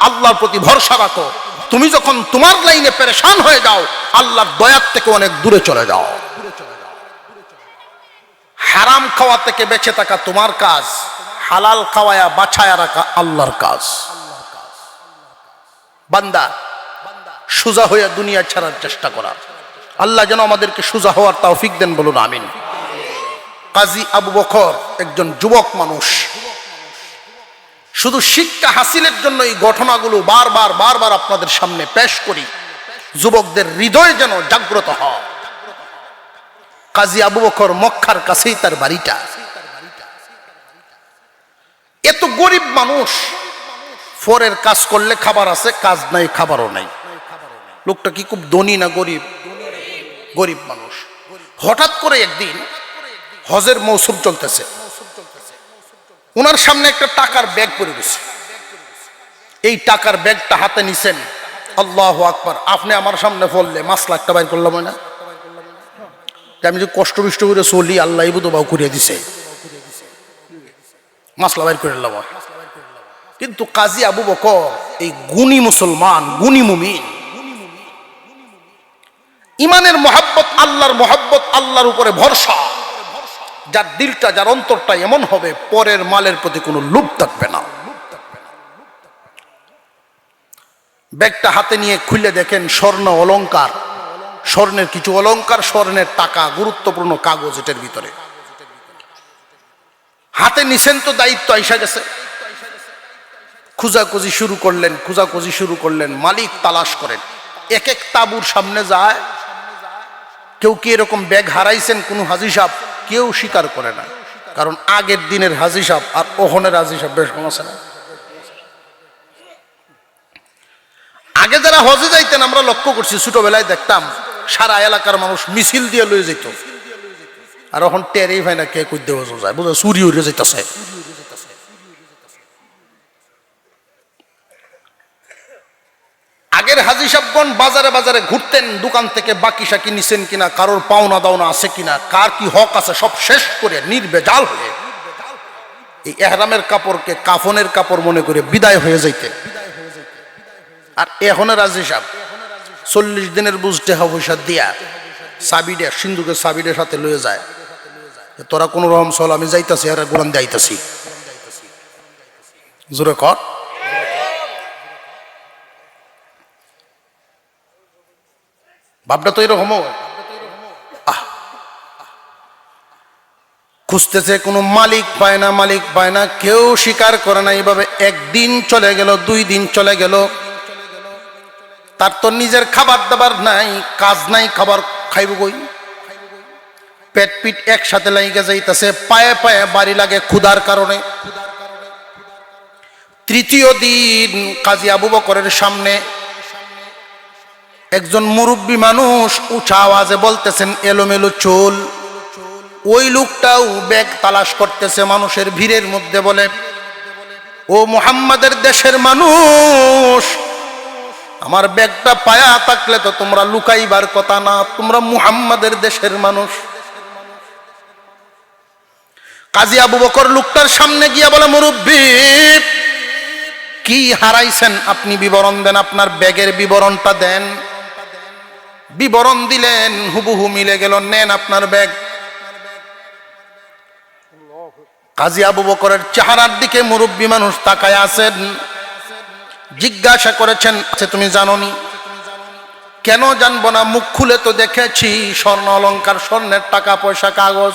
আল্লাহর প্রতি ভরসা রাখো। তুমি যখন তোমার লাইনে পেরেশান হয়ে যাও, আল্লাহর দয়ার থেকে অনেক দূরে চলে যাও। হারাম খাওয়া থেকে বেঁচে থাকা তোমার কাজ, হালাল খাওয়ায়া বাঁচায়া রাখা আল্লাহর কাজ। বান্দা সোজা হয়ে দুনিয়া ছাড়ার চেষ্টা করা। আল্লাহ যেন আমাদেরকে সোজা হওয়ার তৌফিক দেন, বলুন আমিন। কাজী আবু বকর একজন যুবক মানুষ, শুধু শিক্ষা হাসিলের জন্য এই ঘটনাগুলো বারবার বারবার আপনাদের সামনে পেশ করি, যুবকদের হৃদয় যেন জাগ্রত হয়। কাজী আবু বকর মক্কার কাছেই তার বাড়িটা। এত গরিব মানুষ, ফরের কাজ করলে খাবার আছে, কাজ নাই খাবারও নাই। লোকটা কি খুব ধনী না গরিব? গরিব মানুষ। হঠাৎ করে একদিন হজের মৌসুম চলতেছে, ওনার সামনে একটা টাকার ব্যাগ পড়ে গেছে। এই টাকার ব্যাগটা হাতে নিছেন, আল্লাহু আকবার। আপনি আমার সামনে পড়লে মাসলা একটা বাইর করলাম না, আমি যে কষ্ট বিষ্ট করে চলি, আল্লাহ বুধ বাউ করিয়ে দিছে, মাসলা বাইর করে নিলাম। কিন্তু কাজী আবু বকর এই গুণী মুসলমান, গুণী মুমিন, ইমানের মহাব্বত, আল্লাহর মহাব্বত, আল্লাহর উপরে ভরসা, যার দিলটা, যার অন্তরটা এমন হবে পরের মালের প্রতি কোনো লোভ থাকবে না। ব্যাগটা হাতে নিয়ে খুলে দেখেন স্বর্ণ অলংকার, স্বর্ণের কিছু অলংকার, স্বর্ণের টাকা, গুরুত্বপূর্ণ কাগজ এটার ভিতরে। হাতে নিছেন তো দায়িত্ব আইসা গেছে, খুঁজাখুঁজি শুরু করলেন, খুঁজাখুঁজি শুরু করলেন, মালিক তালাশ করেন, এক এক তাবুর সামনে যায়। কেউ কি এরকম ব্যাগ হারাইছেন কোনো হাজী সাহেব? কেউ স্বীকার করে না, কারণ আগের দিনের হাজী সাহেব আর ওহনের হাজী সাহেব বেশ কম আছে না। আগে যারা হজে যাইতেন আমরা লক্ষ্য করছি, ছোটবেলায় দেখতাম সারা এলাকার মানুষ মিছিল দিয়ে লয়ে যেত, আর এখন টেরেই হয় না কে কই দেওয়া যায়, বুঝা চুরি উড়ে যাইতেছে। আগের হাজী সাহেবগণ বাজারে বাজারে ঘুরতেন, দোকান থেকে বাকি সাকি নিছেন কিনা, কারোর পাওনা দাওনা আছে কিনা, কার কি হক আছে সব শেষ করে নির্বেজাল হয়ে এই এহরামের কাপড়কে কাফনের কাপড় মনে করে বিদায় হয়ে যাইতেন। আর এখনের হাজী সাহেব 40 দিনের বুঝ টাকা পয়সা দিয়া চাবিটা, সিন্ধুকের চাবিটার সাথে লয়ে যায়, তোরা কোন রকম চল, আমি যাইতাছি, আর গোলান যাইতাছি, জোরে কর। ভাবটা তো এরকম, খুঁজতেছে, কোনো মালিক পায় না, মালিক পায় না, কেউ স্বীকার করে না। এইভাবে একদিন চলে গেল, 2 দিন চলে গেল, তার তো নিজের খাবার দাবার নাই, কাজ নাই, খাবার খাইব কই? পেট পিট একসাথে লাগিয়ে যাইতেছে, পায়ে পায়ে বাড়ি লাগে ক্ষুধার কারণে। 3য় দিন কাজী আবু বকরের সামনে একজন মুরব্বী মানুষ উঁচা আওয়াজে বলতেছেন, এলোমেলো চুল। ওই লোকটাও ব্যাগ তালাশ করতেছে মানুষের ভিড়ের মধ্যে, বলে, ও মুহাম্মাদের দেশের মানুষ, আমার ব্যাগটা পায়া থাকলে তো তোমরা লুকাইবার কথা না, তোমরা মুহাম্মাদের দেশের মানুষ। কাজী আবু বকর লোকটার সামনে গিয়া বলে, মুরব্বী, কি হারাইছেন আপনি বিবরণ দেন, আপনার ব্যাগের বিবরণটা দেন। বিবরণ দিলেন, হুবহু মিলে গেল, নেন আপনার ব্যাগ। কাজী আবু বকরের চেহারার দিকে মুরব্বী মানুষ তাকায় আছেন, জিজ্ঞাসা করেছেন, আচ্ছা তুমি জানোনি? কেন জানবো না, মুখ খুলে তো দেখেছি, স্বর্ণ অলংকার, স্বর্ণের টাকা পয়সা, কাগজ।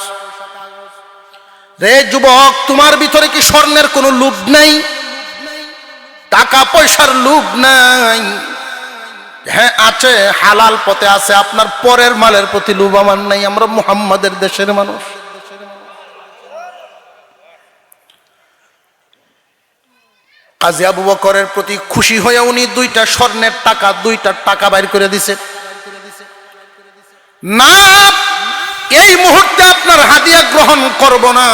রে যুবক, তোমার ভিতরে কি স্বর্ণের কোনো লোভ নাই? টাকা পয়সার লোভ নাই? হ্যাঁ আছে, হালাল পথে আছে, আপনার পরের মালের প্রতি লোভ আমার নাই, আমরা মুহাম্মাদের দেশের মানুষ। কাজী আবু বকরের প্রতি খুশি হয়ে উনি 2টা স্বর্ণের টাকা, 2টা টাকা বাইর করে দিছে। না, এই মুহূর্তে আপনার হাদিয়া গ্রহণ করব না,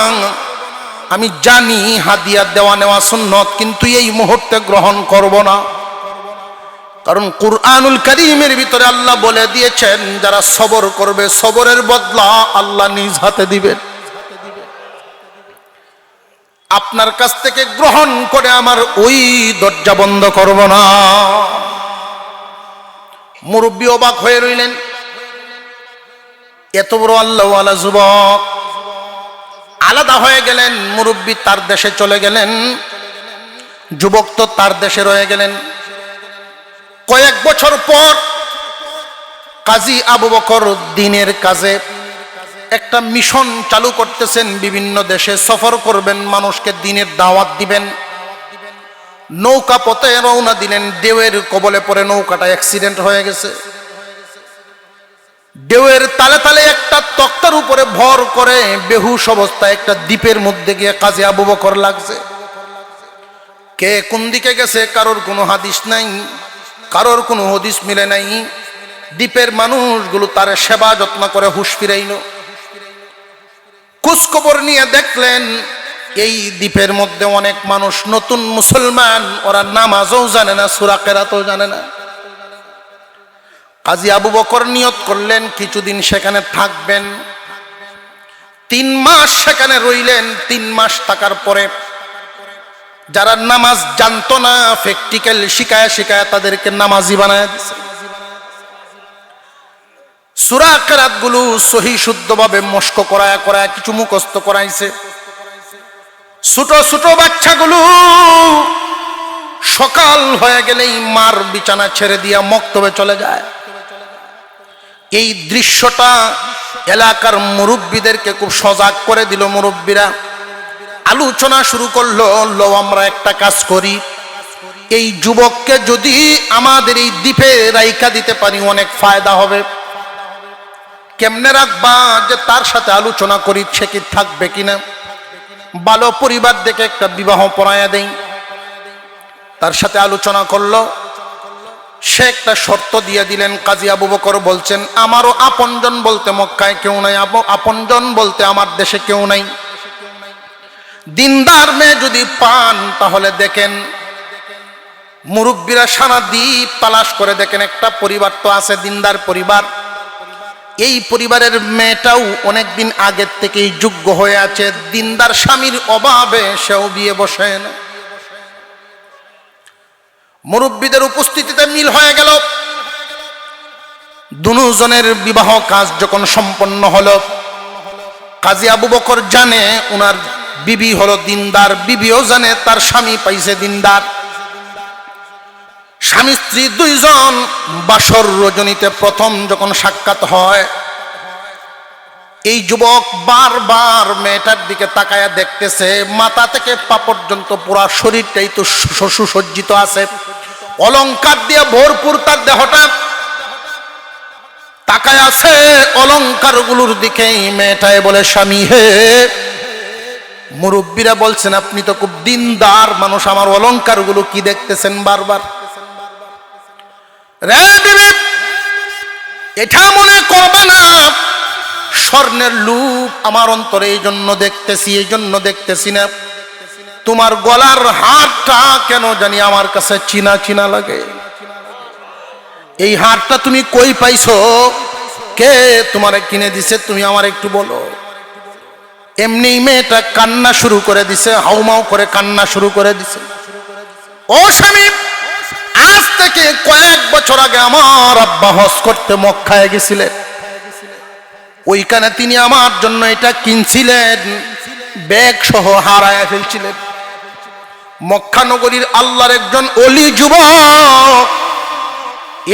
আমি জানি হাদিয়া দেওয়া নেওয়া সুন্নত, কিন্তু এই মুহূর্তে গ্রহণ করব না। কারণ কুরআনুল কারীমের ভিতরে আল্লাহ বলে দিয়েছেন, যারা সবর করবে সবরের বদলা আল্লাহ নিজ হাতে দিবেন। আপনার কাছ থেকে গ্রহণ করে আমার ওই দরজা বন্ধ করব না। মুরব্বী অবাক হয়ে রইলেন, এত বড় আল্লাহওয়ালা যুবক। আলাদা হয়ে গেলেন, মুরব্বী তার দেশে চলে গেলেন, যুবক তো তার দেশে রয়ে গেলেন। কয়েক বছর পর কাজী আবু বকর দ্বীনের কাজে একটা মিশন চালু করতেছেন, বিভিন্ন দেশে সফর করবেন, মানুষকে দ্বীনের দাওয়াত দিবেন। নৌকা পথে রওনা দিলেন, ঢেউয়ের কবলে পড়ে নৌকাটা অ্যাক্সিডেন্ট হয়ে গেছে। ঢেউয়ের তালে তালে একটা তক্তার উপরে ভর করে বেহুশ অবস্থায় একটা দ্বীপের মধ্যে গিয়ে কাজী আবু বকর লাগছে। কে কোন দিকে গেছে কারোর কোনো হাদিস নাই, কারোর কোনো হদিস মিলে নাই। দ্বীপের মানুষগুলো তার সেবা যত্ন করে হুঁশ ফিরাইল। খোঁজখবর নিয়ে দেখলেন এই দ্বীপের মধ্যে অনেক মানুষ নতুন মুসলমান, ওরা নামাজও জানে না, সূরা কেরাতও জানে না। কাজী আবু বকর নিয়ত করলেন কিছুদিন সেখানে থাকবেন। 3 মাস সেখানে রইলেন। 3 মাস থাকার পরে যারা নামাজ জানতো না, প্র্যাকটিক্যাল শিখায় শিখায় তাদেরকে নামাজি বানায় দিয়েছে। সূরা কেরাত গুলো সহি শুদ্ধভাবে মস্ক করায় করায় কিছু মুখস্থ করাইছে। ছোট ছোট বাচ্চাগুলো সকাল হয়ে গেলেই মার বিছানা ছেড়ে দিয়া মক্তবে চলে যায়। এই দৃশ্যটা এলাকার মুরব্বীদেরকে খুব সজাগ করে দিল। মুরব্বীরা আলোচনা শুরু করলো, লো আমরা একটা কাজ করি, এই যুবককে যদি আমাদের এই দ্বীপে রাইখা দিতে পারি অনেক ফায়দা হবে। কেমনে রাখবা? যে তার সাথে আলোচনা করি সে কি থাকবে কিনা, ভালো পরিবার দেখে একটা বিবাহ পড়াইয়া দেই। তার সাথে আলোচনা করলো, সে একটা শর্ত দিয়ে দিলেন। কাজী আবু বকর বলছেন, আমারও আপনজন বলতে মক্কায় কেউ নাই, আপনজন বলতে আমার দেশে কেউ নাই। দিনদার মেয়ে যদি পান তাহলে দেখেন। মুরব্বীরা সারা দ্বীপ তালাশ করে দেখেন একটা পরিবার তো আছে, দিনদার পরিবার। এই পরিবারের মেয়েটাও অনেকদিন আগের থেকেই যোগ্য হয়ে আছে, দিনদার স্বামীর অভাবে সেও বিয়ে বসে না। মুরব্বীদের উপস্থিতিতে মিল হয়ে গেল। দুজনের বিবাহ কাজ যখন সম্পন্ন হলো, কাজী আবু বকর জানে উনার বিবি হলো দিনদার, বিবিও জানে তার স্বামী পাইছে দিনদার। স্বামী স্ত্রী 2 জন বাসর রজনীতে প্রথম যখন সাক্ষাৎ হয়, এই যুবক বারবার মেয়েটার দিকে তাকায়া দেখতেছে। মাথা থেকে পা পর্যন্ত পুরা শরীরটাই তো সুসজ্জিত আছে, অলংকার দিয়ে ভরপুর তার দেহটা। তাকায় আছে অলংকার গুলোর দিকে। মেয়েটায় বলে, স্বামী হে। মুরব্বীরা বলছেন, আপনি তো খুব দিনদার মানুষ, আমার অলংকার গুলো কি দেখতেছেন বারবার? রে বিবি, এটা মনে করবে না স্বর্ণের লুপ আমার অন্তরে এই জন্য দেখতেছি, এই জন্য দেখতেছি না। তোমার গলার হারটা কেন জানি আমার কাছে চিনা চিনা লাগে। এই হারটা তুমি কই পাইছো? কে তোমারে কিনে দিছে? তুমি আমার একটু বলো। এমনি মেয়েটা কান্না শুরু করে দিছে, হাউমাউ করে কান্না শুরু করে দিছে। ও স্বামী, আজ থেকে কয়েক বছর আগে আমার আব্বা হজ করতে মক্কায় গেছিলেন। ওইখানে তিনি আমার জন্য এটা কিনছিলেন, ব্যাগ সহ হারায় ফেলছিলেন। মক্কা নগরীর আল্লাহর একজন ওলি যুবক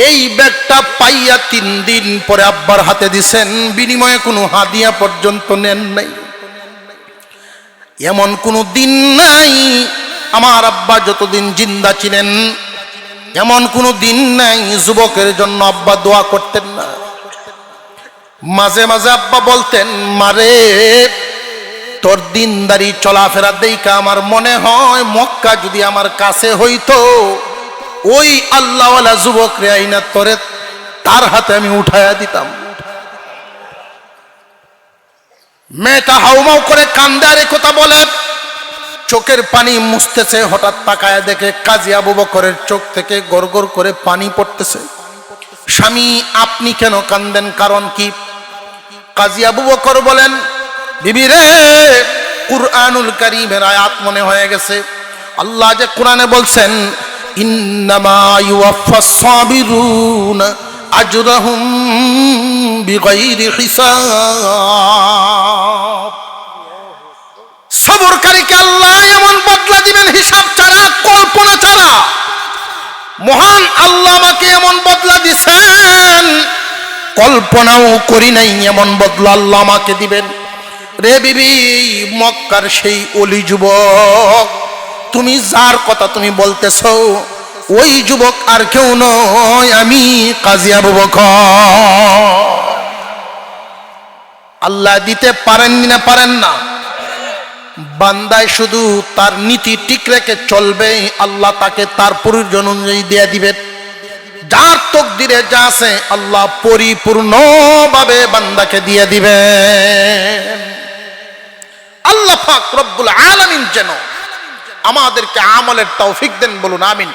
এই ব্যাগটা পাইয়া 3 দিন পরে আব্বার হাতে দিছেন, বিনিময়ে কোনো হাদিয়া পর্যন্ত নেন নাই। এমন কোনো দিন নাই আমার আব্বা যতদিন জিন্দা ছিলেন, এমন কোনো দিন নাই যুবকের জন্য আব্বা দোয়া করতেন না। মাঝে মাঝে আব্বা বলতেন, মারে তোর দিনদারি চলাফেরা দেইকা আমার মনে হয় মক্কা যদি আমার কাছে হইতো, ওই আল্লাহওয়ালা যুবক রে আইনা তোরে তার হাতে আমি উঠাইয়া দিতাম। মেয়েটা হাউমাউ করে কান্দে আর কথা বলে, চোখের পানি মুছতেছে। হঠাৎ তাকায় দেখে কাজী আবু বকরের চোখ থেকে গড়গড় করে পানি পড়তেছে। স্বামী, আপনি কেন কান্দেন, কারণ কি? কাজী আবু বকর বলেন, বিবি রে, কুরআনুল কারীমের আয়াত মনে হয়ে গেছে। আল্লাহ যে কোরআনে বলছেন, ইন্নামা ইউওয়াফাস সাবিরুনা আজরাহুম বিগাইরি হিসাব। সবরকারীকে আল্লাহ এমন বদলা দিবেন হিসাব ছাড়া, কল্পনা ছাড়া। মহান আল্লাহ আমাকে এমন বদলা দিবেন, কল্পনাও করি নাই এমন বদলা আল্লাহ আমাকে দিবেন। রে বিবি, মক্কার সেই ওলি যুবক, তুমি যার কথা তুমি বলতেছো, ওই যুবক আর কেউ নয়, আমি কাজী আবু বকর। আল্লাহ দিতে পারেন না? পারেন না? বান্দায় শুধু তার নীতি ঠিক রেখে চলবে, আল্লাহ তাকে তার প্রয়োজন অনুযায়ী দিয়ে দিবেন। যার তকদিরে যা আছে আল্লাহ পরিপূর্ণভাবে বান্দাকে দিয়ে দিবেন। আল্লাহ পাক রব্বুল আলামিন যেন আমাদেরকে আমলের তৌফিক দেন, বলুন আমিন।